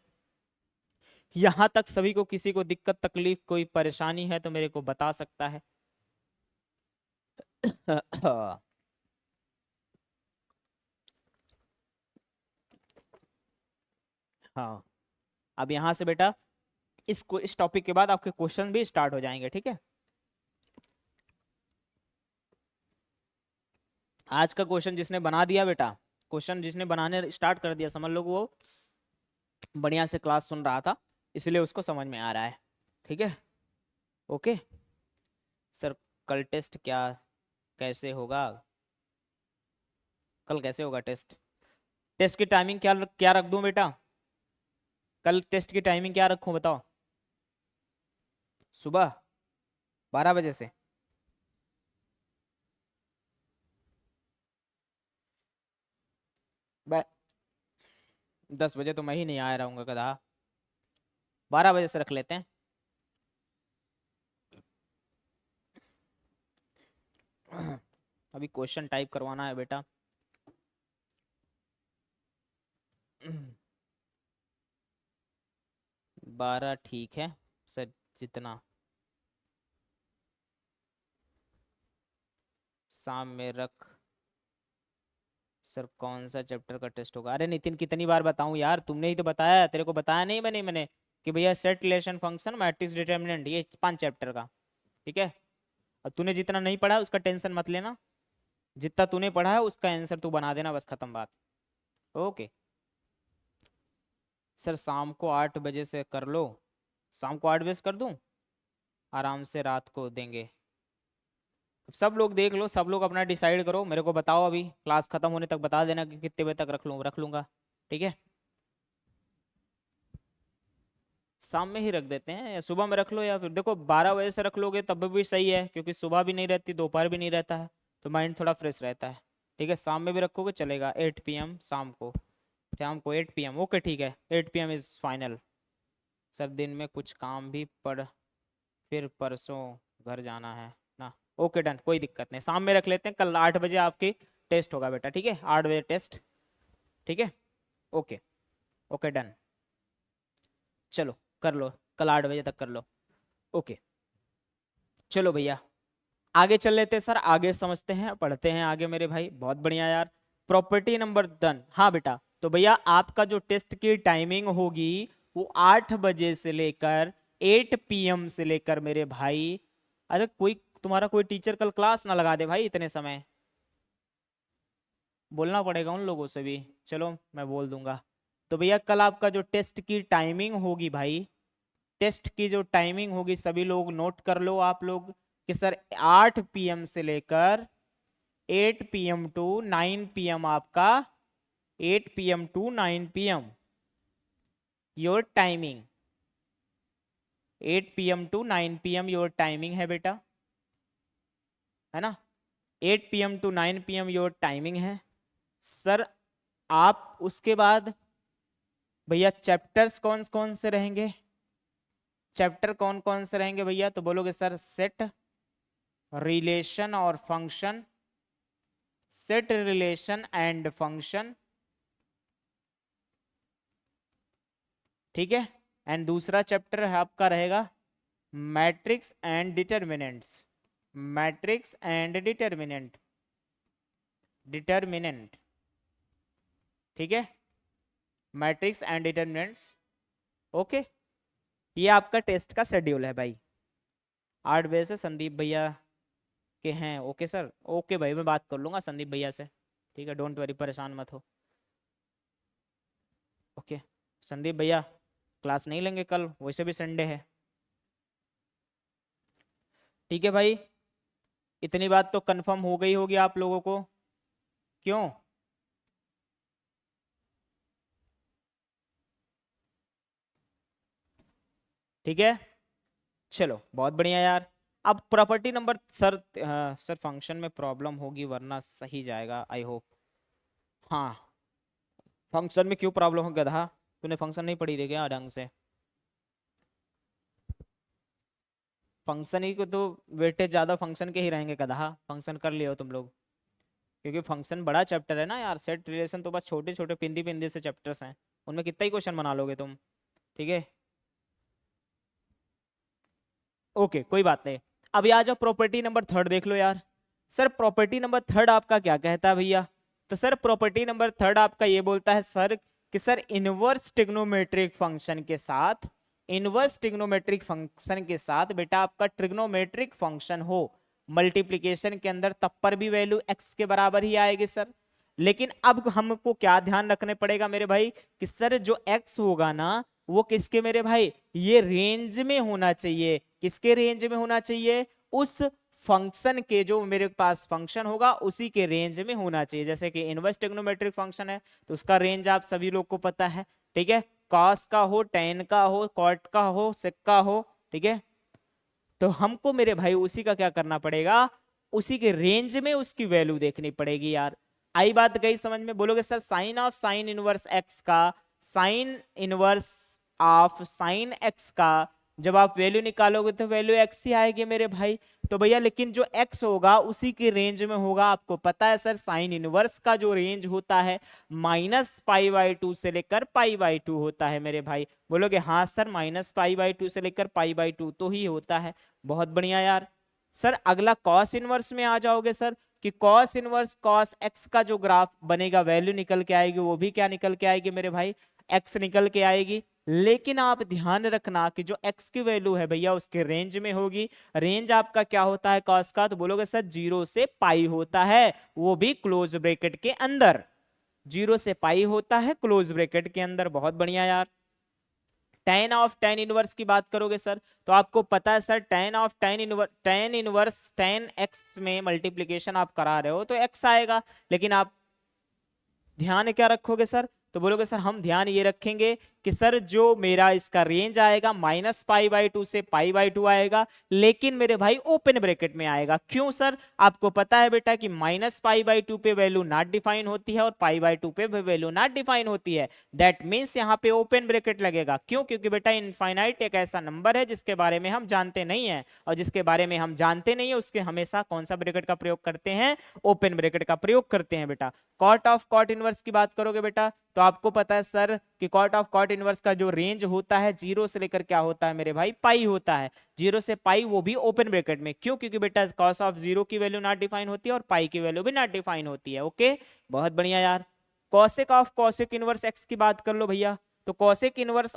यहां तक सभी को किसी को दिक्कत तकलीफ कोई परेशानी है तो मेरे को बता सकता है। हाँ अब यहां से बेटा इस टॉपिक के बाद आपके क्वेश्चन भी स्टार्ट हो जाएंगे, ठीक है? आज का क्वेश्चन जिसने बना दिया बेटा, क्वेश्चन जिसने बनाने स्टार्ट कर दिया समझ लो वो बढ़िया से क्लास सुन रहा था, इसलिए उसको समझ में आ रहा है। ठीक है ओके सर। कल टेस्ट क्या कैसे होगा? कल कैसे होगा टेस्ट? टेस्ट की टाइमिंग क्या क्या रख दूं बेटा? कल टेस्ट की टाइमिंग क्या रखूं बताओ? सुबह 12 बजे से? 10 बजे तो मैं ही नहीं आ रहा हूँ गधा। 12 बजे से रख लेते हैं। अभी क्वेश्चन टाइप करवाना है बेटा। 12 ठीक है सर, जितना शाम में रख। सर कौन सा चैप्टर का टेस्ट होगा? अरे नितिन कितनी बार बताऊं यार, तुमने ही तो बताया, तेरे को बताया नहीं मैंने कि भैया set relation function matrix determinant, ये 5 चैप्टर का। ठीक है, अब तूने जितना नहीं पढ़ा उसका टेंशन मत लेना, जितना तूने पढ़ा है उसका आंसर तू बना देना, बस खत्म बात। ओके सर शाम को 8 बजे से कर लो। शाम को 8 बजे से कर दूं? आराम से रात को देंगे। सब लोग देख लो, सब लोग अपना डिसाइड करो, मेरे को बताओ, अभी क्लास खत्म होने तक बता देना कि कितने बजे तक रख लूंगा। ठीक है, शाम में ही रख देते हैं, या सुबह में रख लो, या फिर देखो 12 बजे से रख लोगे तब भी सही है, क्योंकि सुबह भी नहीं रहती, दोपहर भी नहीं रहता है, तो माइंड थोड़ा फ्रेश रहता है। ठीक है, शाम में भी रखोगे चलेगा, 8 PM शाम को। शाम को 8 PM, ओके ठीक है, 8 PM इज़ फाइनल। सर दिन में कुछ काम भी पड़, फिर परसों घर जाना है ना। ओके डन, कोई दिक्कत नहीं, शाम में रख लेते हैं, कल 8 बजे आपकी टेस्ट होगा बेटा। ठीक है, 8 बजे टेस्ट। ठीक है, ओके ओके डन, चलो कर लो, कल 8 बजे तक कर लो। ओके चलो भैया आगे चल लेते हैं सर, आगे समझते हैं, पढ़ते हैं आगे मेरे भाई। बहुत बढ़िया यार, प्रॉपर्टी नंबर डन। हाँ बेटा, तो भैया आपका जो टेस्ट की टाइमिंग होगी वो 8 बजे से लेकर 8 PM से लेकर मेरे भाई, अरे कोई तुम्हारा कोई टीचर कल क्लास ना लगा दे भाई इतने समय, बोलना पड़ेगा उन लोगों से भी। चलो मैं बोल दूंगा। तो भैया कल आपका जो टेस्ट की टाइमिंग होगी भाई, टेस्ट की जो टाइमिंग होगी सभी लोग नोट कर लो आप लोग, कि सर 8 PM से लेकर 8 PM टू 9 PM आपका, 8 PM to 9 PM your timing, 8 PM to 9 PM your timing है बेटा, है ना। 8 PM to 9 PM your timing है सर। आप उसके बाद भैया चैप्टर्स कौन कौन से रहेंगे, चैप्टर कौन कौन से रहेंगे भैया? तो बोलोगे सर सेट, रिलेशन और function, set relation and function. ठीक है, एंड दूसरा चैप्टर है आपका रहेगा matrix and determinants, matrix and determinant, determinant. ठीक है, मैट्रिक्स एंड डिटर्मिनेंट्स। ओके, ये आपका टेस्ट का शेड्यूल है भाई। 8 बजे से संदीप भैया के हैं, ओके सर, ओके भाई मैं बात कर लूंगा संदीप भैया से। ठीक है, डोंट वरी, परेशान मत हो। ओके संदीप भैया क्लास नहीं लेंगे कल, वैसे भी संडे है। ठीक है भाई, इतनी बात तो कंफर्म हो गई होगी आप लोगों को, क्यों? ठीक है, चलो बहुत बढ़िया यार। अब property number sir, sir function में प्रॉब्लम होगी वरना सही जाएगा आई होप। हाँ, फंक्शन में क्यों प्रॉब्लम हो गधा, तूने फंक्शन नहीं पढ़ी थी क्या ढंग से? फंक्शन ही को तो वेटेज ज्यादा फंक्शन के ही रहेंगे गधा, फंक्शन कर लियो तुम लोग, क्योंकि फंक्शन बड़ा चैप्टर है ना यार, सेट रिलेशन तो बस छोटे छोटे पिंदी पिंदी से चैप्टर्स हैं, उनमें कितना ही क्वेश्चन बना लोगे तुम। ठीक है, ओके कोई बात नहीं। अभी आ जाओ प्रॉपर्टी नंबर थर्ड देख लो यार। सर प्रॉपर्टी नंबर थर्ड आपका क्या कहता है भैया? तो सर प्रॉपर्टी नंबर थर्ड आपका ये बोलता है सर कि सर इनवर्स ट्रिग्नोमेट्रिक फंक्शन के साथ, इनवर्स ट्रिग्नोमेट्रिक फंक्शन के साथ बेटा आपका ट्रिग्नोमेट्रिक फंक्शन हो मल्टीप्लिकेशन के अंदर, तब पर भी वैल्यू x के बराबर ही आएगी सर। लेकिन अब हमको क्या ध्यान रखने पड़ेगा मेरे भाई, कि सर जो x होगा ना वो किसके मेरे भाई, ये रेंज में होना चाहिए, किसके रेंज में होना चाहिए, उस फंक्शन के, जो मेरे पास फंक्शन होगा उसी के रेंज में होना चाहिए। जैसे कि इनवर्स ट्रिग्नोमेट्रिक फंक्शन है तो उसका रेंज आप सभी लोग को पता है। ठीक है, कॉस का हो, टेन का हो, कॉट का हो, सेक का हो। ठीक है, तो हमको मेरे भाई उसी का क्या करना पड़ेगा, उसी के रेंज में उसकी वैल्यू देखनी पड़ेगी यार। आई बात गई समझ में? बोलोगे sir sine of sine inverse x का, sine inverse of sine x का जब आप वैल्यू निकालोगे तो वैल्यू एक्स ही आएगी मेरे भाई। तो भैया लेकिन जो एक्स होगा उसी के रेंज में होगा, आपको पता है सर साइन इनवर्स का जो रेंज होता है -π/2 से लेकर π/2 होता है मेरे भाई। बोलोगे हाँ सर -π/2 से लेकर π/2 तो ही होता है। बहुत बढ़िया यार। सर अगला कॉस इनवर्स में आ जाओगे सर, कि कॉस इनवर्स कॉस एक्स का जो ग्राफ बनेगा वैल्यू निकल के आएगी, वो भी क्या निकल के आएगी मेरे भाई, एक्स निकल के आएगी। लेकिन आप ध्यान रखना कि जो x की वैल्यू है भैया उसके रेंज में होगी। रेंज आपका क्या होता है कॉस का, तो बोलोगे सर 0 से पाई होता है, वो भी क्लोज ब्रैकेट के अंदर। 0 से पाई होता है क्लोज ब्रैकेट के अंदर। बहुत बढ़िया यार। tan ऑफ tan इनवर्स की बात करोगे सर, तो आपको पता है sir tan of tan inverse tan x में मल्टीप्लीकेशन आप करा रहे हो तो x आएगा। लेकिन आप ध्यान क्या रखोगे सर, तो बोलोगे सर हम ध्यान ये रखेंगे कि सर जो मेरा इसका रेंज आएगा -π/2 से π/2 आएगा, लेकिन मेरे भाई ओपन ब्रैकेट में आएगा। क्यों सर, आपको पता है बेटा कि -π/2 पे वैल्यू नॉट डिफाइन होती है और π/2 पे वैल्यू नॉट डिफाइन होती है। दैट मींस यहाँ पे ओपन ब्रैकेट लगेगा। क्यों, क्योंकि बेटा इनफाइनाइट एक ऐसा नंबर है जिसके बारे में हम जानते नहीं है, और जिसके बारे में हम जानते नहीं है उसके हमेशा कौन सा ब्रैकेट का प्रयोग करते हैं, ओपन ब्रैकेट का प्रयोग करते हैं बेटा। कॉट ऑफ कॉट इनवर्स की बात करोगे बेटा, तो आपको पता है सर कि कॉट ऑफ कॉट इनवर्स का जो रेंज होता है 0 से लेकर क्या होता है मेरे भाई, पाई होता है। 0 से पाई, वो भी ओपन ब्रैकेट में। क्यों, क्योंकि बेटा कॉस ऑफ 0 की वैल्यू नॉट डिफाइन होती है और पाई की वैल्यू भी नॉट डिफाइन होती है। ओके, बहुत बढ़िया यार। Cosec of cosec inverse x की बात कर लो भैया, तो cosec inverse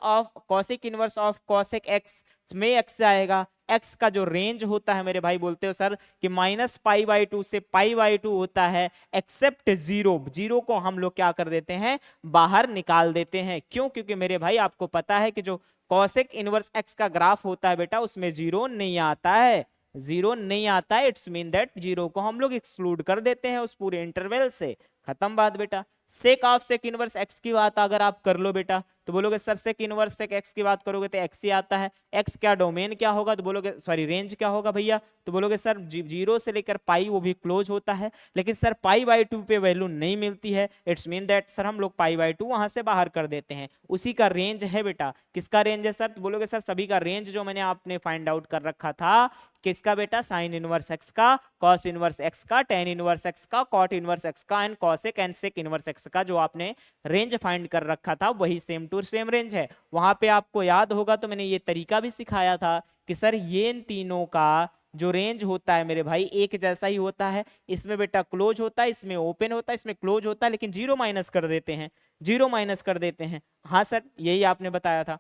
of cosec x में एक्स आएगा। एक्स का जो रेंज होता है मेरे भाई, बोलते हो सर कि -π/2 से π/2 होता है, एक्सेप्ट 0। 0 को हम लोग क्या कर देते हैं, बाहर निकाल देते हैं। क्यों, क्योंकि मेरे भाई आपको पता है कि जो कॉसेक इनवर्स एक्स का ग्राफ होता है बेटा उसमें 0 नहीं आता है। 0 नहीं आता है, इट्स मीन दैट 0 को हम लोग एक्सक्लूड कर देते हैं उस पूरे इंटरवल से। खत्म बात बेटा। Sec of sec inverse x की बात अगर आप कर लो बेटा, तो बोलोगे sir sec inverse sec x की बात करोगे तो एक्स ही आता है। एक्स क्या डोमेन क्या होगा, तो बोलोगे सॉरी रेंज क्या होगा भैया, तो बोलोगे सर 0 से लेकर पाई वो भी क्लोज होता है। लेकिन सर π/2 पे वैल्यू नहीं मिलती है, इट्स मीन दैट सर हम लोग π/2 वहां से बाहर कर देते हैं। उसी का रेंज है बेटा। किसका रेंज है सर, तो बोलोगे सर सभी का रेंज जो मैंने आपने फाइंड आउट कर रखा था। किसका बेटा, साइन इनवर्स एक्स का, कॉस इनवर्स एक्स का, टेन इनवर्स एक्स का, कॉट इनवर्स एक्स का and cosec and sec inverse x का जो आपने रेंज फाइंड कर रखा था वही सेम टू सेम रेंज है। वहां पे आपको याद होगा तो मैंने ये तरीका भी सिखाया था कि सर ये इन तीनों का जो रेंज होता है मेरे भाई एक जैसा ही होता है। इसमें बेटा क्लोज होता है, इसमें ओपन होता है, इसमें क्लोज होता है, लेकिन 0 माइनस कर देते हैं, 0 माइनस कर देते हैं। हाँ सर यही आपने बताया था।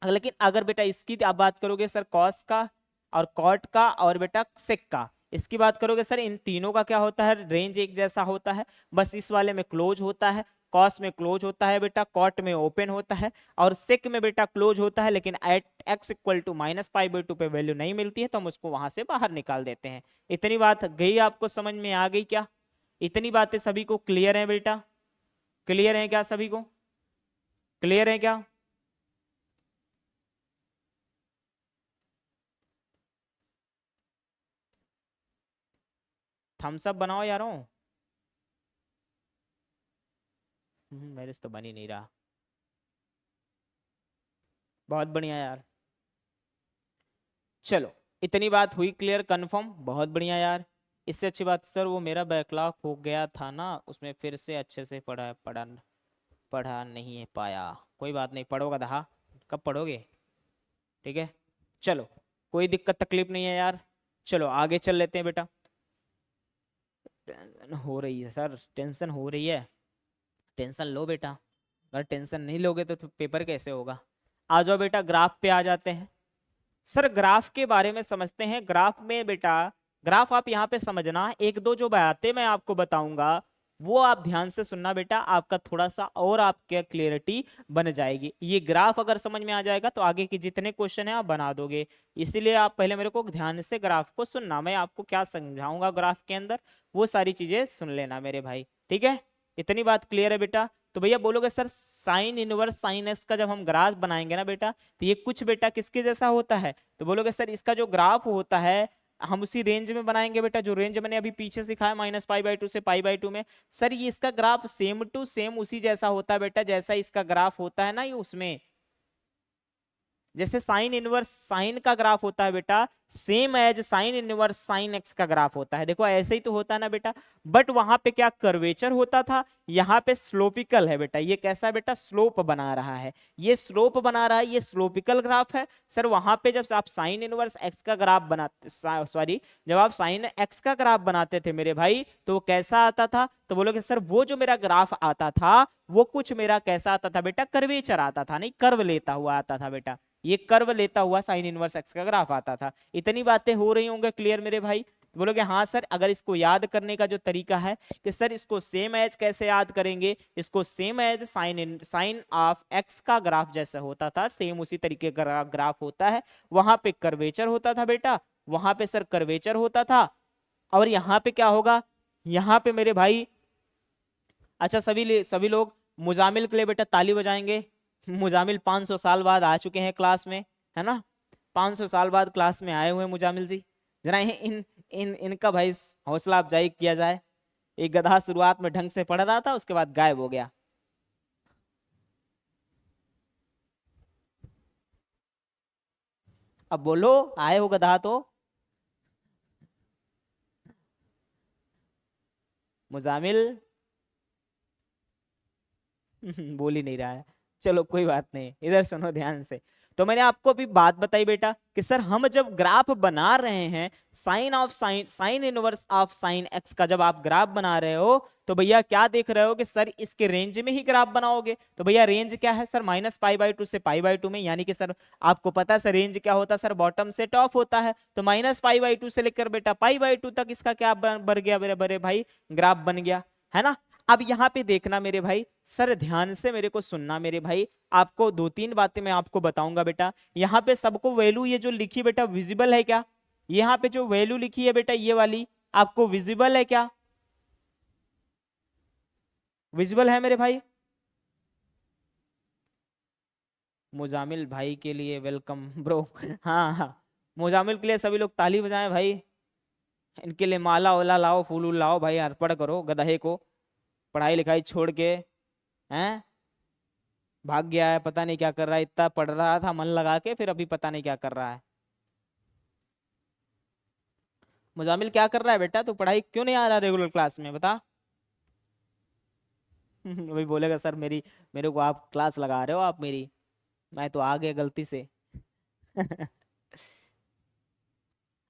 लेकिन अगर बेटा इसकी आप बात करोगे सर कॉस का और कॉट का और बेटा सेक का, इसकी बात करोगे सर इन तीनों का क्या होता है, रेंज एक जैसा होता है। बस इस वाले में क्लोज होता है, कॉस में क्लोज होता है बेटा, कॉट में ओपन होता है, और सेक में बेटा क्लोज होता है लेकिन एट एक्स इक्वल टू -π/2 पे वैल्यू नहीं मिलती है तो हम उसको वहां से बाहर निकाल देते हैं। इतनी बात गई, आपको समझ में आ गई क्या? इतनी बातें सभी को क्लियर है बेटा? क्लियर है क्या सभी को? क्लियर है क्या? थम्स अप बनाओ यारों। मेरे से तो बन ही नहीं रहा। बहुत बढ़िया यार। चलो इतनी बात हुई क्लियर, कंफर्म, बहुत बढ़िया यार। इससे अच्छी बात सर वो मेरा बैकलॉग हो गया था ना, उसमें फिर से अच्छे से पढ़ा नहीं पाया। कोई बात नहीं, पढ़ोगा दहा, कब पढ़ोगे? ठीक है, चलो कोई दिक्कत तकलीफ नहीं है यार। चलो आगे चल लेते हैं बेटा। टेंशन हो रही है सर, टेंशन हो रही है, टेंशन लो बेटा। अगर टेंशन नहीं लोगे तो पेपर कैसे होगा? आ जाओ बेटा, ग्राफ पे आ जाते हैं। सर ग्राफ के बारे में समझते हैं। ग्राफ में बेटा, ग्राफ आप यहाँ पे समझना, एक दो जो बातें मैं आपको बताऊंगा वो आप ध्यान से सुनना बेटा, आपका थोड़ा सा और आपके क्लियरिटी बन जाएगी। ये ग्राफ अगर समझ में आ जाएगा तो आगे के जितने क्वेश्चन है आप बना दोगे। इसीलिए आप पहले मेरे को ध्यान से ग्राफ को सुनना, मैं आपको क्या समझाऊंगा ग्राफ के अंदर वो सारी चीजें सुन लेना मेरे भाई, ठीक है? इतनी बात क्लियर है बेटा? तो भैया बोलोगे sir sign inverse sine x का जब हम ग्राफ बनाएंगे ना बेटा, तो ये कुछ बेटा किसके जैसा होता है, तो बोलोगे सर इसका जो ग्राफ होता है हम उसी रेंज में बनाएंगे बेटा, जो रेंज मैंने अभी पीछे सिखाया -π/2 से π/2 में। सर ये इसका ग्राफ सेम टू सेम उसी जैसा होता है बेटा, जैसा इसका ग्राफ होता है ना ये उसमें। जैसे साइन इनवर्स साइन का ग्राफ होता है बेटा, same as sine inverse sine x का ग्राफ होता है। देखो ऐसे ही तो होता है ना बेटा, बट वहां पे क्या कर्वेचर होता था, यहाँ पे स्लोपिकल है बेटा। ये कैसा है बेटा, स्लोप बना रहा है, ये स्लोप बना रहा है, ये स्लोपिकल ग्राफ है। सर वहां पे जब आप साइन इनवर्स एक्स का ग्राफ बनाते, सॉरी, जब आप साइन एक्स का ग्राफ बनाते थे मेरे भाई, तो कैसा आता था, तो बोलोगे सर वो जो मेरा ग्राफ आता था वो कुछ मेरा कैसा आता था बेटा, कर्वेचर आता था, नहीं कर्व लेता हुआ आता था बेटा। ये कर्व लेता हुआ साइन इनवर्स एक्स का ग्राफ आता था। इतनी बातें हो रही होंगे क्लियर मेरे भाई? तो बोलोगे हाँ सर। अगर इसको याद करने का जो तरीका है कि सर इसको सेम एज कैसे याद करेंगे, इसको same as sine of x का ग्राफ जैसा होता था, सेम उसी तरीके का ग्राफ होता है। वहां पे कर्वेचर होता था बेटा, वहां पे सर कर्वेचर होता था। और यहाँ पे क्या होगा, यहाँ पे मेरे भाई, अच्छा सभी लोग मुजामिल के लिए बेटा ताली बजाएंगे। मुजामिल 500 साल बाद आ चुके हैं क्लास में, है ना, 500 साल बाद क्लास में आए हुए मुजामिल जी। जरा इनका भाई हौसला अफजाई किया जाए। एक गधा शुरुआत में ढंग से पढ़ रहा था, उसके बाद गायब हो गया। अब बोलो, आए हो गधा तो? मुजामिल बोल ही नहीं रहा है। चलो कोई बात नहीं, इधर सुनो ध्यान से। तो मैंने आपको अभी बात बताई बेटा कि सर हम जब ग्राफ बना रहे हैं, sign inverse of sine x का जब आप ग्राफ बना रहे हो, तो भैया क्या देख रहे हो कि सर इसके रेंज में ही ग्राफ बनाओगे। तो भैया रेंज क्या है सर, -π/2 से π/2 में, यानी कि सर आपको पता है सर रेंज क्या होता है सर, बॉटम से टॉप होता है। तो -π/2 से लेकर बेटा π/2 तक इसका क्या बन गया मेरे बड़े भाई, ग्राफ बन गया, है ना। अब यहाँ पे देखना मेरे भाई, सर ध्यान से मेरे को सुनना मेरे भाई, आपको 2-3 बातें मैं आपको बताऊंगा बेटा। यहाँ पे सबको वैल्यू ये जो लिखी बेटा विजिबल है क्या? यहाँ पे जो वैल्यू लिखी है बेटा ये वाली आपको विजिबल है क्या? विजिबल है मेरे भाई? मुजामिल भाई के लिए वेलकम ब्रो। हाँ हाँ, मुजामिल के लिए सभी लोग ताली बजाएं भाई। इनके लिए माला वाला लाओ, फूल उल लाओ भाई, अर्पण करो गधे को, पढ़ाई लिखाई छोड़ के, हैं भाग गया है, पता नहीं क्या कर रहा है। इतना पढ़ रहा था मन लगा के, फिर अभी पता नहीं क्या कर रहा है। मुजामिल क्या कर रहा है बेटा, तू पढ़ाई क्यों नहीं आ रहा रेगुलर क्लास में, बता। वही बोलेगा सर मेरे को आप क्लास लगा रहे हो आप मेरी, मैं तो आ गया गलती से।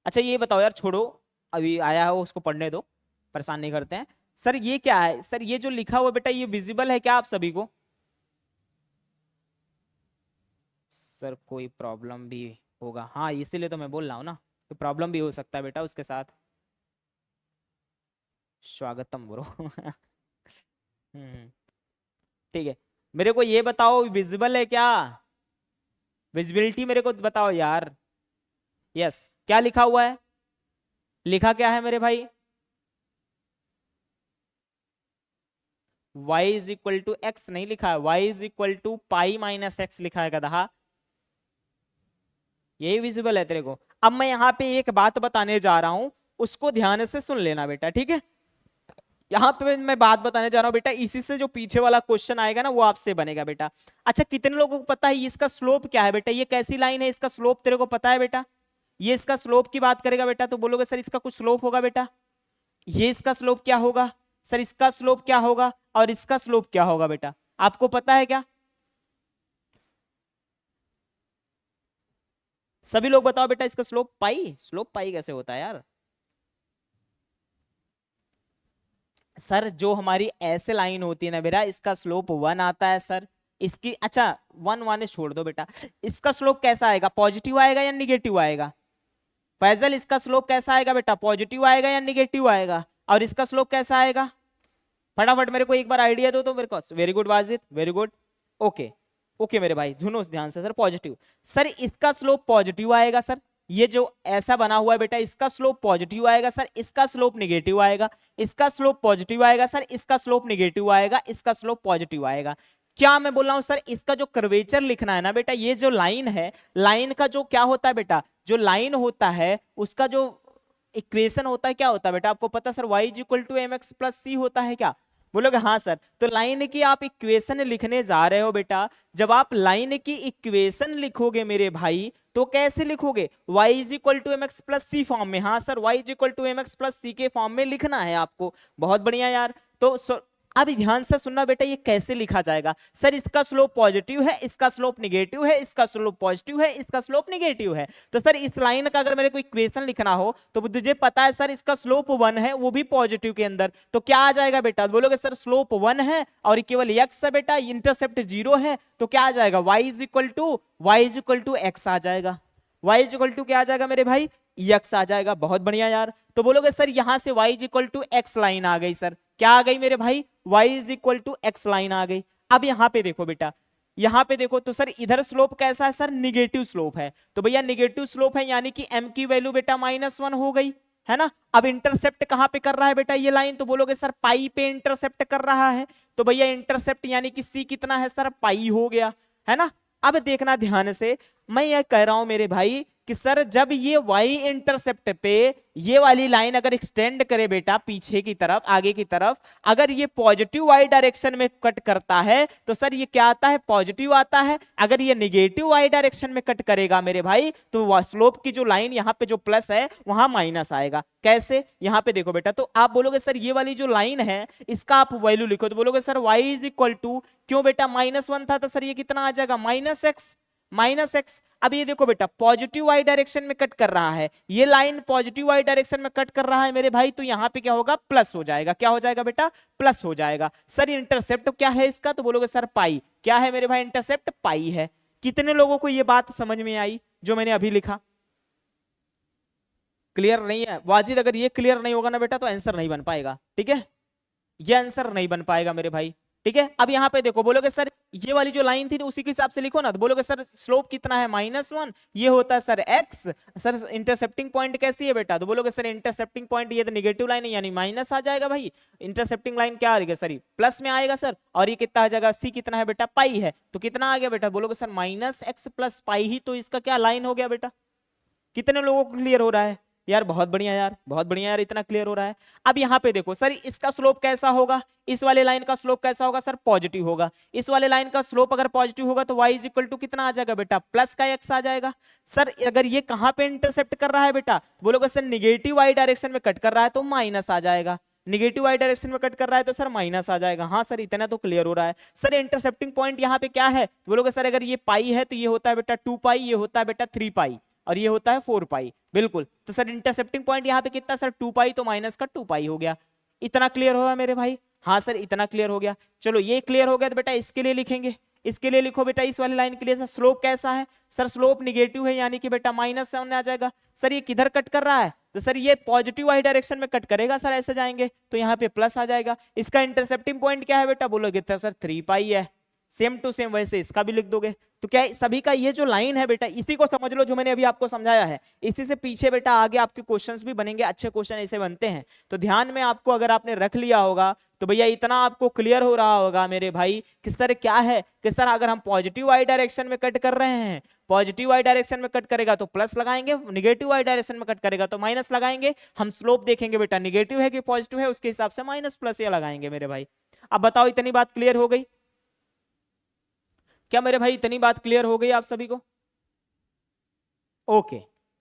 अच्छा ये बताओ यार, छोड़ो अभी आया है उसको पढ़ने दो, परेशान नहीं करते हैं। सर ये क्या है, सर ये जो लिखा हुआ बेटा ये विजिबल है क्या आप सभी को? सर कोई प्रॉब्लम भी होगा, हाँ इसीलिए तो मैं बोल रहा हूँ ना, तो प्रॉब्लम भी हो सकता है बेटा उसके साथ। स्वागतम ब्रो। ठीक है, मेरे को ये बताओ विजिबल है क्या? विजिबिलिटी मेरे को बताओ यार। यस, क्या लिखा हुआ है, लिखा क्या है मेरे भाई? y is equal to x नहीं लिखा है, y is equal to π-x लिखा है गधा। यही विजिबल है तेरे को। अब मैं यहाँ पे एक बात बताने जा रहा हूं, उसको ध्यान से सुन लेना बेटा, ठीक है। यहाँ पे मैं बात बताने जा रहा हूँ बेटा, इसी से जो पीछे वाला क्वेश्चन आएगा ना वो आपसे बनेगा बेटा। अच्छा कितने लोगों को पता है इसका स्लोप क्या है बेटा, ये कैसी लाइन है, इसका स्लोप तेरे को पता है बेटा? ये इसका स्लोप की बात करेगा बेटा, तो बोलोगे सर इसका कुछ स्लोप होगा बेटा। ये इसका स्लोप क्या होगा सर, इसका स्लोप क्या होगा, और इसका स्लोप क्या होगा बेटा, आपको पता है क्या? सभी लोग बताओ बेटा, इसका स्लोप पाई कैसे होता है यार? सर जो हमारी ऐसे लाइन होती है ना बेटा, इसका स्लोप 1 आता है सर। इसकी अच्छा 1 छोड़ दो बेटा, इसका स्लोप कैसा आएगा, पॉजिटिव आएगा या निगेटिव आएगा? फैजल इसका स्लोप कैसा आएगा बेटा, पॉजिटिव आएगा या निगेटिव आएगा? और इसका स्लोप कैसा आएगा, फटाफट मेरे को एक बार आइडिया दो तो मेरे को। Very good Wajid, very good, okay okay मेरे भाई, सुनो ध्यान से। सर पॉजिटिव, सर इसका स्लोप पॉजिटिव आएगा सर, ये जो ऐसा बना हुआ है बेटा इसका स्लोप पॉजिटिव आएगा सर, इसका स्लोप निगेटिव आएगा, इसका स्लोप पॉजिटिव आएगा सर, इसका स्लोप निगेटिव आएगा, इसका स्लोप पॉजिटिव आएगा। क्या मैं बोल रहा हूं सर, इसका जो कर्वेचर लिखना है ना बेटा, ये जो लाइन है, लाइन का जो क्या होता है बेटा, जो लाइन होता है उसका जो इक्वेशन होता है क्या होता है बेटा, आपको पता है sir y is equal to mx plus c होता है क्या? बोलोगे हाँ सर। तो लाइन की आप इक्वेशन लिखने जा रहे हो बेटा, जब आप लाइन की इक्वेशन लिखोगे मेरे भाई तो कैसे लिखोगे, y is equal to m x plus c form में। हाँ sir, y is equal to m x plus c के फॉर्म में लिखना है आपको। बहुत बढ़िया यार। तो अब ध्यान से सुनना बेटा, ये कैसे लिखा जाएगा। सर इसका स्लोप पॉजिटिव है, इसका स्लोप निगेटिव है, इसका स्लोप पॉजिटिव है, इसका स्लोप निगेटिव है। तो सर इस लाइन का अगर मेरे को इक्वेशन लिखना हो तो मुझे पता है सर इसका स्लोप 1 है, वो भी पॉजिटिव के अंदर, तो क्या आ जाएगा बेटा, बोलोगे सर स्लोप 1 है और केवल x है बेटा, इंटरसेप्ट 0 है, तो क्या आ जाएगा, y is equal to x आ जाएगा। y इज इक्वल टू क्या आ जाएगा मेरे भाई, x आ जाएगा। बहुत बढ़िया यार। तो बोलोगे सर यहां से y is equal to x line आ गई। सर क्या आ गई मेरे भाई, y is equal to x line आ गई। अब यहां पे देखो बेटा, यहां पे देखो तो सर इधर स्लोप कैसा है, सर निगेटिव स्लोप है। तो भैया निगेटिव स्लोप है यानी कि m की वैल्यू बेटा -1 हो गई, है ना। अब इंटरसेप्ट कहां पे कर रहा है बेटा ये लाइन, तो बोलोगे सर पाई पे इंटरसेप्ट कर रहा है। तो भैया इंटरसेप्ट यानी कि c कितना है सर, पाई हो गया, है ना। अब देखना ध्यान से, मैं ये कह रहा हूं मेरे भाई कि सर जब ये y इंटरसेप्ट पे ये वाली लाइन अगर एक्सटेंड करे बेटा पीछे की तरफ, आगे की तरफ, अगर ये पॉजिटिव y डायरेक्शन में कट करता है तो सर ये क्या आता है, पॉजिटिव आता है। अगर ये निगेटिव y डायरेक्शन में कट करेगा मेरे भाई तो स्लोप की जो लाइन यहाँ पे जो प्लस है वहां माइनस आएगा। कैसे, यहाँ पे देखो बेटा, तो आप बोलोगे सर ये वाली जो लाइन है इसका आप वैल्यू लिखो, तो बोलोगे sir y is equal to, क्यों बेटा -1 था तो सर ये कितना आ जाएगा, -x। अब ये देखो बेटा पॉजिटिव y डायरेक्शन में कट कर रहा है, ये लाइन पॉजिटिव y डायरेक्शन में कट कर रहा है मेरे भाई, तो यहाँ पे क्या होगा, प्लस हो जाएगा। क्या हो जाएगा बेटा, प्लस हो जाएगा। सर इंटरसेप्ट क्या है इसका, तो बोलोगे सर पाई। क्या है मेरे भाई, इंटरसेप्ट पाई है। कितने लोगों को ये बात समझ में आई जो मैंने अभी लिखा, क्लियर नहीं है वाजिद, अगर ये क्लियर नहीं होगा ना बेटा तो आंसर नहीं बन पाएगा, ठीक है, ये आंसर नहीं बन पाएगा मेरे भाई, ठीक है। अब यहाँ पे देखो, बोलोगे सर ये वाली जो लाइन थी उसी के हिसाब से लिखो ना, तो बोलोगे सर स्लोप कितना है, -1, ये होता है sir x। Sir intercepting point कैसी है बेटा, तो बोलोगे सर इंटरसेप्टिंग पॉइंट ये तो निगेटिव लाइन है यानी माइनस आ जाएगा भाई। इंटरसेप्टिंग लाइन क्या आ रही है सर, प्लस में आएगा सर, और ये कितना आ जाएगा, c कितना है बेटा, पाई है, तो कितना आ गया बेटा, बोलोगे सर -x प्लस पाई ही तो इसका क्या लाइन हो गया बेटा। कितने लोगों को क्लियर हो रहा है यार, बहुत बढ़िया यार, बहुत बढ़िया यार, इतना क्लियर हो रहा है। अब यहाँ पे देखो सर इसका स्लोप कैसा होगा, इस वाले लाइन का स्लोप कैसा होगा सर, पॉजिटिव होगा। इस वाले लाइन का स्लोप अगर पॉजिटिव होगा तो y इज इक्वल टू कितना आ जाएगा बेटा, प्लस का x आ जाएगा। सर अगर ये कहां पे इंटरसेप्ट कर रहा है बेटा, बोलोगे सर निगेटिव y डायरेक्शन में कट कर रहा है तो माइनस आ जाएगा, निगेटिव y डायरेक्शन में कट कर रहा है तो सर माइनस आ जाएगा। हाँ सर इतना तो क्लियर हो रहा है। सर इंटरसेप्टिंग पॉइंट यहाँ पे क्या है, बोलोगे सर अगर ये पाई है तो ये होता है बेटा 2 पाई, ये होता है बेटा 3 पाई, और ये होता है 4 पाई, बिल्कुल। तो सर इंटरसेप्टिंग पॉइंट यहाँ पे कितना सर, 2 पाई, तो माइनस का 2 पाई हो गया। इतना क्लियर होगा मेरे भाई, हाँ सर इतना क्लियर हो गया। चलो ये क्लियर हो गया तो बेटा इसके लिए लिखेंगे, इसके लिए लिखो बेटा इस वाली लाइन के लिए, सर स्लोप कैसा है, सर स्लोप निगेटिव है यानी कि बेटा -7 आ जाएगा। सर ये किधर कट कर रहा है, तो सर ये पॉजिटिव वाई डायरेक्शन में कट करेगा सर, ऐसे जाएंगे तो यहाँ पे प्लस आ जाएगा। इसका इंटरसेप्टिंग पॉइंट क्या है बेटा, बोलोगे तो सर 3 पाई है, सेम टू सेम वैसे इसका भी लिख दोगे। तो क्या सभी का ये जो लाइन है बेटा इसी को समझ लो जो मैंने अभी आपको समझाया है, इसी से पीछे बेटा आगे आपके क्वेश्चंस भी बनेंगे, अच्छे क्वेश्चन ऐसे बनते हैं। तो ध्यान में आपको अगर आपने रख लिया होगा तो भैया इतना आपको क्लियर हो रहा होगा मेरे भाई कि सर क्या है कि सर अगर हम पॉजिटिव वाई डायरेक्शन में कट कर रहे हैं, पॉजिटिव वाई डायरेक्शन में कट करेगा तो प्लस लगाएंगे, निगेटिव वाई डायरेक्शन में कट करेगा तो माइनस लगाएंगे। हम स्लोप देखेंगे बेटा निगेटिव है कि पॉजिटिव है, उसके हिसाब से माइनस प्लस ये लगाएंगे मेरे भाई। अब बताओ इतनी बात क्लियर हो गई क्या मेरे भाई, इतनी बात क्लियर हो गई आप सभी को। ओके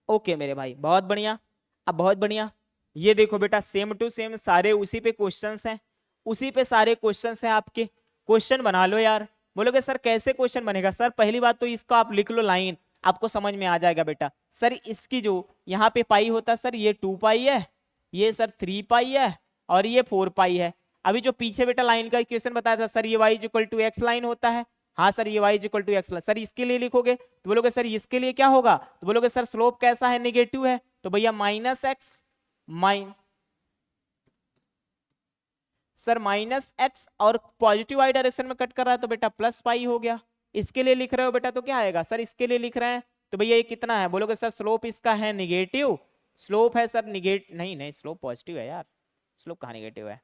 ओके मेरे भाई, बहुत बढ़िया। अब बहुत बढ़िया, ये देखो बेटा सेम टू सेम सारे उसी पे क्वेश्चंस हैं, उसी पे सारे क्वेश्चंस हैं आपके। क्वेश्चन बना लो यार। बोलोगे सर कैसे क्वेश्चन बनेगा, सर पहली बात तो इसको आप लिख लो लाइन, आपको समझ में आ जाएगा बेटा। सर इसकी जो यहाँ पे पाई होता है सर ये 2 पाई है, ये सर 3 पाई है, और ये 4 पाई है। अभी जो पीछे बेटा लाइन का इक्वेशन बताया था सर, ये y equal to x line होता है। हाँ सर ये y equal to x, sir इसके लिए लिखोगे तो बोलोगे सर इसके लिए क्या होगा, तो बोलोगे सर स्लोप कैसा है, नेगेटिव है, तो भैया -x सर -x, और पॉजिटिव वाई डायरेक्शन में कट कर रहा है तो बेटा प्लस पाई हो गया। इसके लिए लिख रहे हो बेटा तो क्या आएगा, सर इसके लिए लिख रहे हैं तो भैया ये कितना है, बोलोगे सर स्लोप इसका है निगेटिव, स्लोप है सर नहीं नहीं स्लोप पॉजिटिव है यार, स्लोप कहाँ निगेटिव है,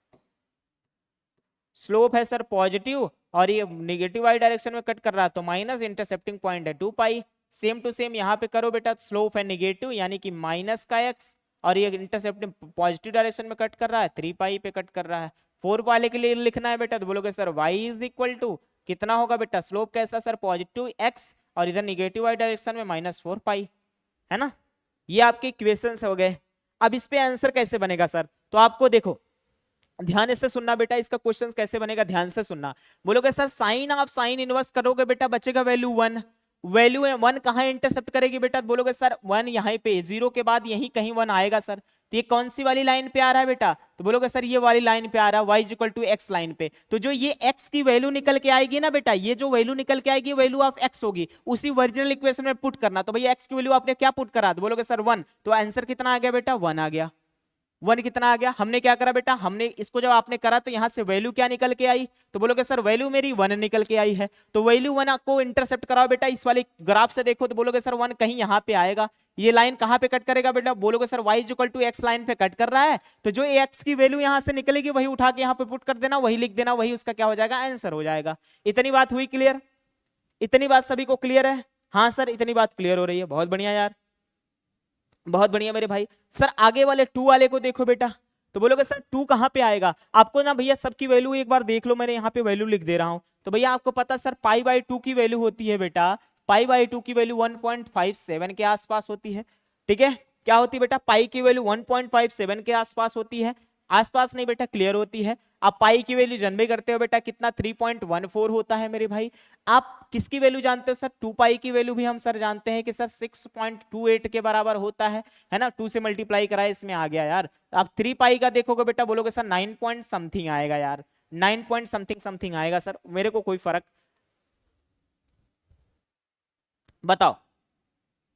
स्लोप है सर पॉजिटिव, और ये निगेटिव वाई डायरेक्शन में कट कर रहा है तो माइनस, इंटरसेप्टिंग पॉइंट है 2 पाई। सेम टू सेम यहाँ पे करो बेटा, स्लोप है निगेटिव यानी कि माइनस का x, और ये इंटरसेप्टिंग पॉजिटिव डायरेक्शन में कट कर रहा है 3 पाई पे कट कर रहा है, 4 वाले के लिए लिखना है बेटा, तो बोलोगे sir y is equal to कितना होगा बेटा, स्लोप कैसा सर, पॉजिटिव x और इधर निगेटिव y डायरेक्शन में -4 पाई, है ना। ये आपके इक्वेशंस हो गए। अब इस पे आंसर कैसे बनेगा सर, तो आपको देखो ध्यान से सुनना बेटा, इसका क्वेश्चन कैसे बनेगा ध्यान से सुनना। बोलोगे सर साइन आप साइन इनवर्स करोगे बेटा, बचेगा वैल्यू 1, वैल्यू 1 कहाँ इंटरसेप्ट करेगी बेटा, बोलोगे सर 1 यहाँ पे, 0 के बाद यहीं कहीं 1 आएगा सर। तो ये कौन सी वाली लाइन पे आ रहा है बेटा, तो बोलोगे सर ये वाली लाइन पे आ रहा है, y equal to x line पे। तो जो ये x की वैल्यू निकल के आएगी ना बेटा, ये जो वैल्यू निकल के आएगी वैल्यू ऑफ x होगी, उसी ओरिजिनल इक्वेशन में पुट करना। तो भैया x की वैल्यू आपने क्या पुट करा, तो बोलोगे सर 1, तो आंसर कितना आ गया बेटा, 1 आ गया। 1 कितना आ गया, हमने क्या करा बेटा, हमने इसको जब आपने करा तो यहां से वैल्यू क्या निकल के आई, तो बोलोगे सर वैल्यू मेरी 1 निकल के आई है। तो वैल्यू 1 को इंटरसेप्ट कराओ बेटा, इस वाले ग्राफ से देखो, तो बोलोगे सर 1 कहीं यहां पे आएगा। ये लाइन कहां पे कट करेगा बेटा, बोलोगे sir y equal to x line पे कट कर रहा है, तो जो x की वैल्यू यहां से निकलेगी वही उठा के यहां पे पुट कर देना, वही लिख देना, वही उसका क्या हो जाएगा, आंसर हो जाएगा। इतनी बात हुई क्लियर, इतनी बात सभी को क्लियर है, हाँ सर इतनी बात क्लियर हो रही है, बहुत बढ़िया यार, बहुत बढ़िया मेरे भाई। सर आगे वाले 2 वाले को देखो बेटा, तो बोलोगे सर 2 कहां पे आएगा, आपको ना भैया सबकी वैल्यू एक बार देख लो, मैंने यहाँ पे वैल्यू लिख दे रहा हूं। तो भैया आपको पता सर π/2 की वैल्यू होती है बेटा, π/2 की वैल्यू 1.57 के आसपास होती है, ठीक है। क्या होती है बेटा, पाई की वैल्यू 1.57 के आसपास होती है, आसपास नहीं बेटा क्लियर होती है। आप पाई की वैल्यू जन्मे करते हो बेटा कितना, 3.14 होता है मेरे भाई। आप किसकी वैल्यू जानते हो सर, 2 पाई की वैल्यू भी हम सर जानते हैं कि सर 6.28 के बराबर होता है ना, 2 से मल्टीप्लाई कराए इसमें आ गया यार। आप 3 पाई का देखोगे बेटा, बोलोगे सर 9 पॉइंट समथिंग आएगा यार, 9 पॉइंट समथिंग समथिंग आएगा सर, मेरे को कोई फर्क, बताओ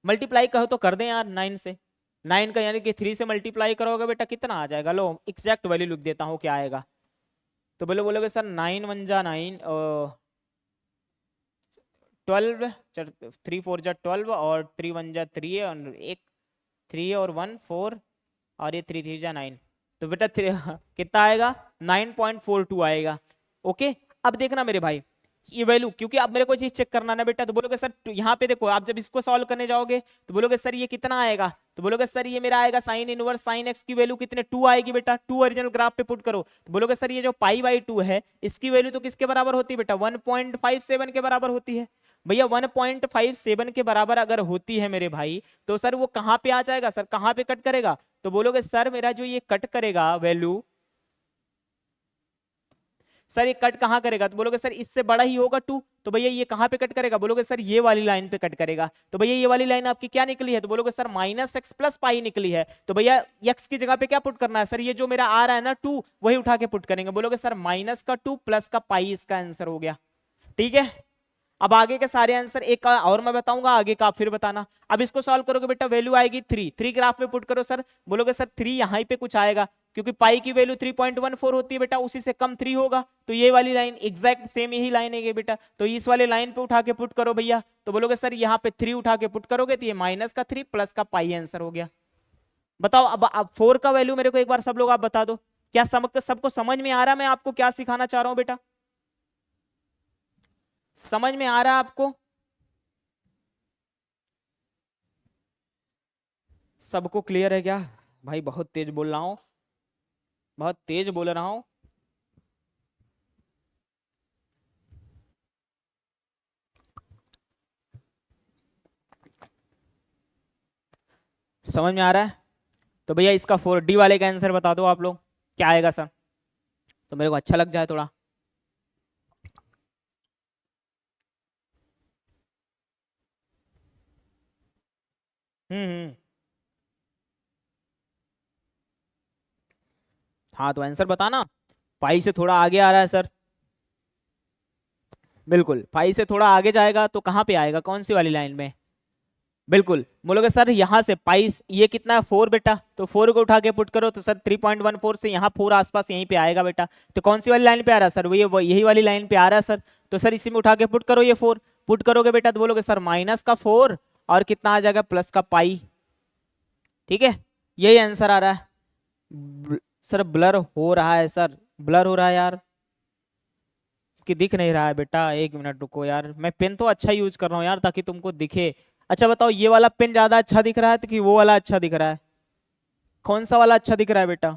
मल्टीप्लाई कहो तो कर दें यार 9 से, 9 का यानी कि 3 से मल्टीप्लाई करोगे बेटा कितना आ जाएगा, लो एग्जैक्ट वैल्यू लिख देता हूँ क्या आएगा। तो बोलोगे सर 9 1 जा 9, 12, 3 4 जा 12 और 3 1 जा 3 है, और एक 3 और 1 4 और ये 3 3 जा 9, तो बेटा कितना आएगा, 9.42 आएगा। ओके अब देखना मेरे भाई ये वैल्यू, क्योंकि अब मेरे को चीज चेक करना ना बेटा, तो बोलोगे सर यहाँ पे देखो, आप जब इसको सॉल्व करने जाओगे तो बोलोगे सर ये कितना आएगा, तो बोलोगे सर ये मेरा आएगा साइन इनवर्स साइन एक्स की वैल्यू कितने 2 आएगी बेटा, 2 ओरिजिनल ग्राफ पे पुट करो। तो बोलोगे सर ये जो π/2 है इसकी वैल्यू तो किसके बराबर होती है बेटा, 1.57 के बराबर होती है। भैया 1.57 के बराबर अगर होती है मेरे भाई, तो सर वो कहाँ पे आ जाएगा सर, कहाँ पे कट करेगा, तो बोलोगे सर मेरा जो ये कट करेगा वैल्यू, सर ये कट कहां करेगा, तो बोलोगे सर इससे बड़ा ही होगा 2, तो भैया ये कहां पे कट करेगा, बोलोगे सर ये वाली लाइन पे कट करेगा। तो भैया ये वाली लाइन आपकी क्या निकली है, तो बोलोगे सर -x + पाई निकली है। तो भैया x की जगह पे क्या पुट करना है सर, ये जो मेरा आ रहा है ना 2 वही उठा के पुट करेंगे, बोलोगे सर -2 + पाई इसका आंसर हो गया, ठीक है। अब आगे के सारे आंसर एक और मैं बताऊंगा, आगे का आप फिर बताना। अब इसको सॉल्व करोगे बेटा, वैल्यू आएगी 3 ग्राफ में पुट करो सर, बोलोगे सर 3 यहाँ पे कुछ आएगा, क्योंकि पाई की वैल्यू 3.14 होती है बेटा, उसी से कम 3 होगा, तो ये वाली लाइन एग्जैक्ट सेम यही लाइन है बेटा, तो इस वाले लाइन पे उठा के पुट करो भैया, तो बोलोगे सर यहाँ पे 3 उठा के पुट करोगे तो ये -3 + पाई आंसर हो गया। बताओ अब 4 का वैल्यू मेरे को एक बार सब लोग आप बता दो, क्या सबको समझ में आ रहा है मैं आपको क्या सिखाना चाह रहा हूं बेटा, समझ में आ रहा है आपको, सबको क्लियर है क्या भाई, बहुत तेज बोल रहा हूं, बहुत तेज बोल रहा हूं, समझ में आ रहा है। तो भैया इसका 4D वाले का आंसर बता दो आप लोग क्या आएगा सर, तो मेरे को अच्छा लग जाए थोड़ा। हम्म, हाँ तो आंसर बताना, पाई से थोड़ा आगे आ रहा है सर, बिल्कुल पाई से थोड़ा आगे जाएगा तो कहाँ पे आएगा, कौन सी वाली लाइन में, बिल्कुल बोलोगे सर यहाँ से पाई, ये कितना है 4 बेटा, तो 4 को उठा के पुट करो तो सर 3.14 से यहाँ 4 आसपास यहीं पे आएगा बेटा, तो कौन सी वाली लाइन पे आ रहा है सर, वो यही वाली लाइन पे आ रहा है सर, तो सर इसी में उठा के पुट करो, ये 4 पुट करोगे बेटा तो बोलोगे सर -4 और कितना आ जाएगा +पाई, ठीक है, यही आंसर आ रहा है। सर ब्लर हो रहा है सर, ब्लर हो रहा है यार, कि दिख नहीं रहा है बेटा, 1 मिनट रुको यार, मैं पेन तो अच्छा यूज कर रहा हूँ यार ताकि तुमको दिखे। अच्छा बताओ ये वाला पेन ज्यादा अच्छा दिख रहा है तो कि वो वाला अच्छा दिख रहा है, कौन सा वाला अच्छा दिख रहा है बेटा,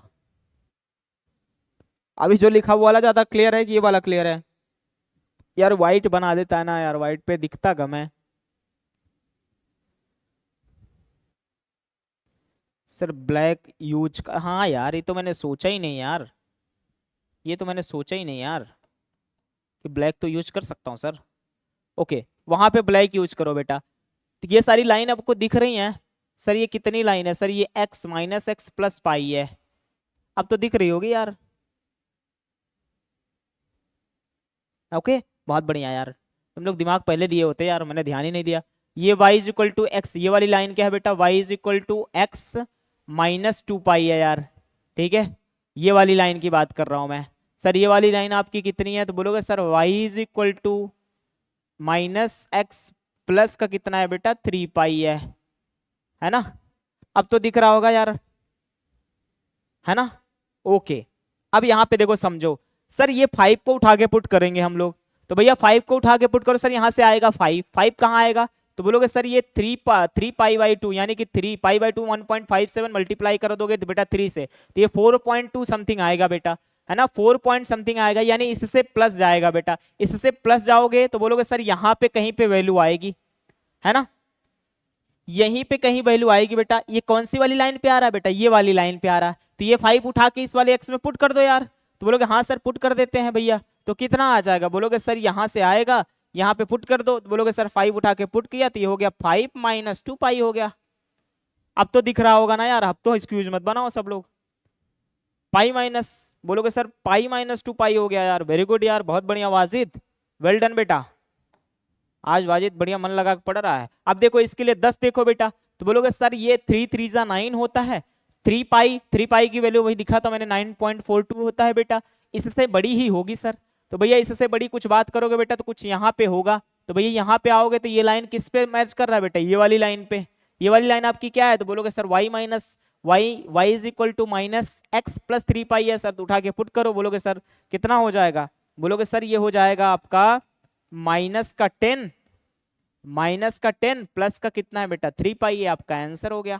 अभी जो लिखा वो वाला ज्यादा क्लियर है कि ये वाला क्लियर है? यार वाइट बना देता है ना यार, वाइट पे दिखता कम है। सर ब्लैक यूज का, हाँ यार ये तो मैंने सोचा ही नहीं यार, ये तो मैंने सोचा ही नहीं यार कि ब्लैक तो यूज कर सकता हूँ सर। ओके, वहां पे ब्लैक यूज करो बेटा। तो ये सारी लाइन आपको दिख रही हैं? सर ये कितनी लाइन है सर? ये x minus x plus pi है। अब तो दिख रही होगी यार। ओके, बहुत बढ़िया यार, तुम लोग दिमाग पहले दिए होते यार, मैंने ध्यान ही नहीं दिया। ये y is equal to x, ये वाली लाइन क्या है बेटा? y is equal to x minus two pi है यार। ठीक है, ये वाली लाइन की बात कर रहा हूं मैं। सर ये वाली लाइन आपकी कितनी है? तो बोलोगे sir y is equal to minus x plus का कितना है बेटा? 3 पाई है ना? अब तो दिख रहा होगा यार, है ना? ओके, अब यहाँ पे देखो समझो। सर ये 5 को उठा के पुट करेंगे हम लोग, तो भैया 5 को उठा के पुट करो सर, यहाँ से आएगा 5, 5 कहाँ आएगा? तो बोलोगे सर ये 3 पाई बाई 2, यानी कि 3 पाई बाई 2 1.57 मल्टीप्लाई कर दोगे तो बेटा 3 से, तो ये 4.2 समथिंग आएगा बेटा, है ना? 4 पॉइंट समथिंग आएगा, यानी इससे प्लस जाएगा बेटा। इससे प्लस जाओगे तो बोलोगे सर यहाँ पे कहीं पे वैल्यू आएगी, है ना? यहीं पे कहीं वैल्यू आएगी बेटा। ये कौन सी वाली लाइन पे आ रहा है बेटा? ये वाली लाइन पे आ रहा है, तो ये 5 उठा के इस वाले एक्स में पुट कर दो यार। तो बोलोगे हाँ सर पुट कर देते हैं भैया। तो कितना आ जाएगा? बोलोगे सर यहाँ से आएगा, यहाँ पे पुट कर दो। तो बोलोगे सर 5 उठा के पुट किया तो ये हो गया 5 माइनस 2 पाई हो गया। अब तो दिख रहा होगा ना यार, अब तो एक्सक्यूज मत बनाओ सब लोग। पाई माइनस, बोलोगे सर पाई माइनस 2 पाई हो गया यार। वेरी गुड यार, बहुत बढ़िया वाजिद, वेल डन बेटा। आज वाजिद बढ़िया मन लगा के पढ़ रहा है। अब देखो इसके लिए 10 देखो बेटा, तो बोलोगे सर ये 3 3 जा 9 होता है। 3 पाई की वैल्यू वही लिखा था मैंने, 9.42 होता है बेटा। इससे बड़ी ही होगी सर। तो भैया इससे बड़ी कुछ बात करोगे बेटा तो कुछ यहाँ पे होगा। तो भैया यहाँ पे आओगे तो ये लाइन किस पे मैच कर रहा है बेटा? ये वाली लाइन पे। ये वाली लाइन आपकी क्या है? तो बोलोगे sir y minus y is equal to minus x plus 3 pi है सर। तो उठा के पुट करो, बोलोगे सर कितना हो जाएगा? बोलोगे सर ये हो जाएगा आपका -10, -10 प्लस का कितना है बेटा? 3 पाई है, आपका आंसर हो गया।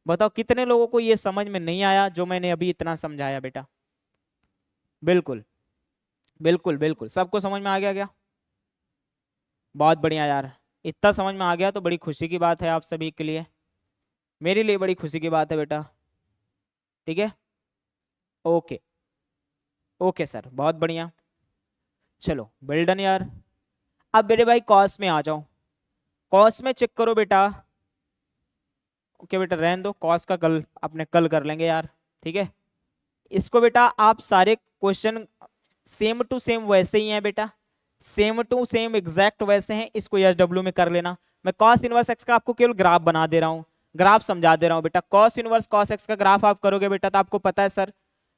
बताओ कितने लोगों को ये समझ में नहीं आया जो मैंने अभी इतना समझाया बेटा? बिल्कुल बिल्कुल बिल्कुल, सबको समझ में आ गया क्या? बहुत बढ़िया यार, इतना समझ में आ गया तो बड़ी खुशी की बात है आप सभी के लिए, मेरे लिए बड़ी खुशी की बात है बेटा। ठीक है, ओके ओके सर, बहुत बढ़िया। चलो वेल डन यार। अब मेरे भाई कॉस में आ जाओ, कॉस में चेक करो बेटा। ओके बेटा रहने दो, कॉस का कल अपने कल कर लेंगे यार। ठीक है, इसको बेटा आप सारे क्वेश्चन सेम टू सेम वैसे ही हैं बेटा, सेम टू सेम एग्जैक्ट वैसे हैं। इसको एस डब्ल्यू में कर लेना। मैं कॉस इनवर्स एक्स का आपको केवल ग्राफ बना दे रहा हूँ, ग्राफ समझा दे रहा हूँ बेटा। कॉस इनवर्स कॉस एक्स का ग्राफ आप करोगे बेटा तो आपको पता है सर,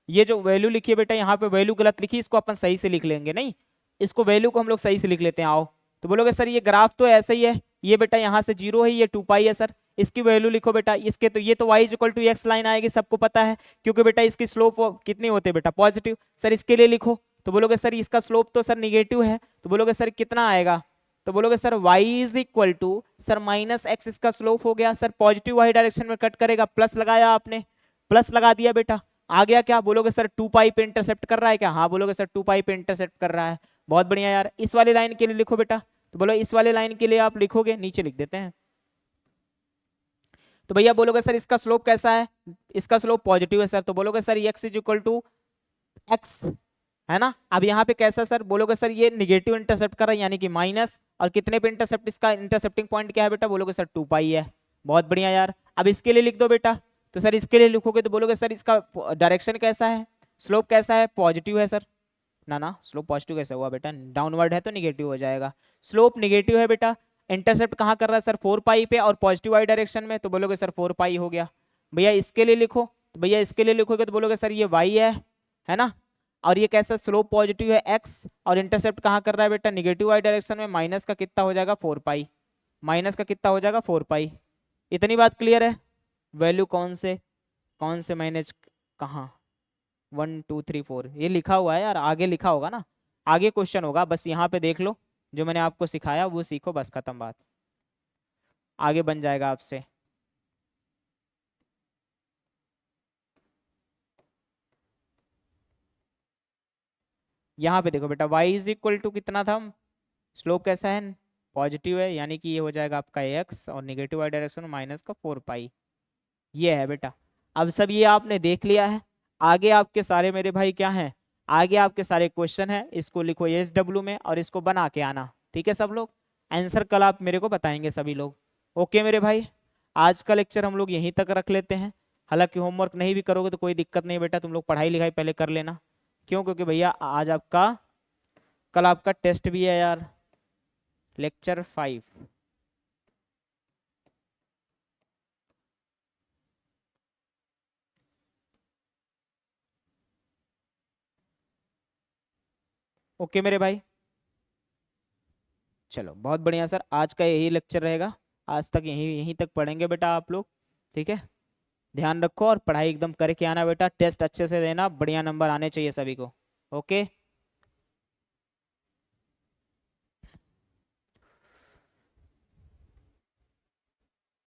ये जो वैल्यू लिखी है बेटा, यहाँ पे वैल्यू गलत लिखी, इसको अपन सही से लिख लेंगे। नहीं, इसको वैल्यू को हम लोग सही से लिख लेते हैं, आओ। तो बोलोगे सर ये ग्राफ तो ऐसा ही है, ये बेटा यहाँ से 0 है, ये 2 पाई है सर। इसकी वैल्यू लिखो बेटा, इसके तो ये तो y is equal to x line आएगी, सबको पता है, क्योंकि बेटा इसकी स्लोप कितनी होती है बेटा? पॉजिटिव। सर इसके लिए लिखो, तो बोलोगे सर इसका स्लोप तो सर निगेटिव है, तो बोलोगे सर कितना आएगा? तो बोलोगे sir y is equal to sir minus x, इसका स्लोप हो गया सर, पॉजिटिव वाई डायरेक्शन में कट करेगा, प्लस लगाया आपने, प्लस लगा दिया बेटा। आ गया क्या? बोलोगे सर 2 पाई पे इंटरसेप्ट कर रहा है क्या? हाँ बोलोगे सर 2 पाई पे इंटरसेप्ट कर रहा है। बहुत बढ़िया यार, इस वाली लाइन के लिए लिखो बेटा। तो बोलो इस वाले लाइन के लिए आप लिखोगे, नीचे लिख देते हैं। तो भैया बोलोगे सर इसका स्लोप कैसा है? इसका स्लोप पॉजिटिव है सर। तो बोलोगे sir x is equal to x, है ना? अब यहाँ पे कैसा सर? बोलोगे सर ये निगेटिव इंटरसेप्ट कर रहा है, यानी कि माइनस, और कितने पे इंटरसेप्ट, इसका इंटरसेप्टिंग पॉइंट क्या है बेटा? बोलोगे सर 2 पाई है। बहुत बढ़िया यार, अब इसके लिए लिख दो बेटा। तो सर इसके लिए लिखोगे तो बोलोगे सर इसका डायरेक्शन कैसा है, स्लोप कैसा है? पॉजिटिव है सर। ना ना, स्लोप पॉजिटिव कैसे हुआ बेटा? डाउनवर्ड है तो निगेटिव हो जाएगा। स्लोप निगेटिव है बेटा। इंटरसेप्ट कहाँ कर रहा है सर? 4 पाई पे, और पॉजिटिव वाई डायरेक्शन में, तो बोलोगे सर 4 पाई हो गया। भैया इसके लिए लिखो, तो भैया इसके लिए लिखोगे तो बोलोगे सर ये वाई है ना? और ये कैसा? स्लोप पॉजिटिव है एक्स, और इंटरसेप्ट कहाँ कर रहा है बेटा? निगेटिव वाई डायरेक्शन में, माइनस का कितना हो जाएगा? 4 पाई। माइनस का कितना हो जाएगा? 4 पाई। इतनी बात क्लियर है? वैल्यू कौन से मैनेज कहाँ? 1 2 3 4 ये लिखा हुआ है यार, आगे लिखा होगा ना, आगे क्वेश्चन होगा, बस यहाँ पे देख लो, जो मैंने आपको सिखाया वो सीखो, बस खत्म बात, आगे बन जाएगा आपसे। यहाँ पे देखो बेटा y इज इक्वल टू कितना था, स्लोप कैसा है, पॉजिटिव है, यानी कि ये हो जाएगा आपका x और निगेटिव वाई डायरेक्शन में माइनस का 4 पाई। ये है बेटा। अब सब ये आपने देख लिया है। आगे आपके सारे मेरे भाई क्या हैं, आगे आपके सारे क्वेश्चन हैं, इसको लिखो SW में और इसको बना के आना, ठीक है सब लोग। आंसर कल आप मेरे को बताएंगे सभी लोग। ओके मेरे भाई, आज का लेक्चर हम लोग यहीं तक रख लेते हैं। हालांकि होमवर्क नहीं भी करोगे तो कोई दिक्कत नहीं बेटा, तुम लोग पढ़ाई लिखाई पहले कर लेना। क्यों, क्योंकि भैया आज आपका, कल आपका टेस्ट भी है यार, लेक्चर 5। ओके मेरे भाई, चलो बहुत बढ़िया सर, आज का यही लेक्चर रहेगा। आज तक यहीं यहीं तक पढ़ेंगे बेटा आप लोग, ठीक है। ध्यान रखो और पढ़ाई एकदम करके आना बेटा, टेस्ट अच्छे से देना, बढ़िया नंबर आने चाहिए सभी को। ओके।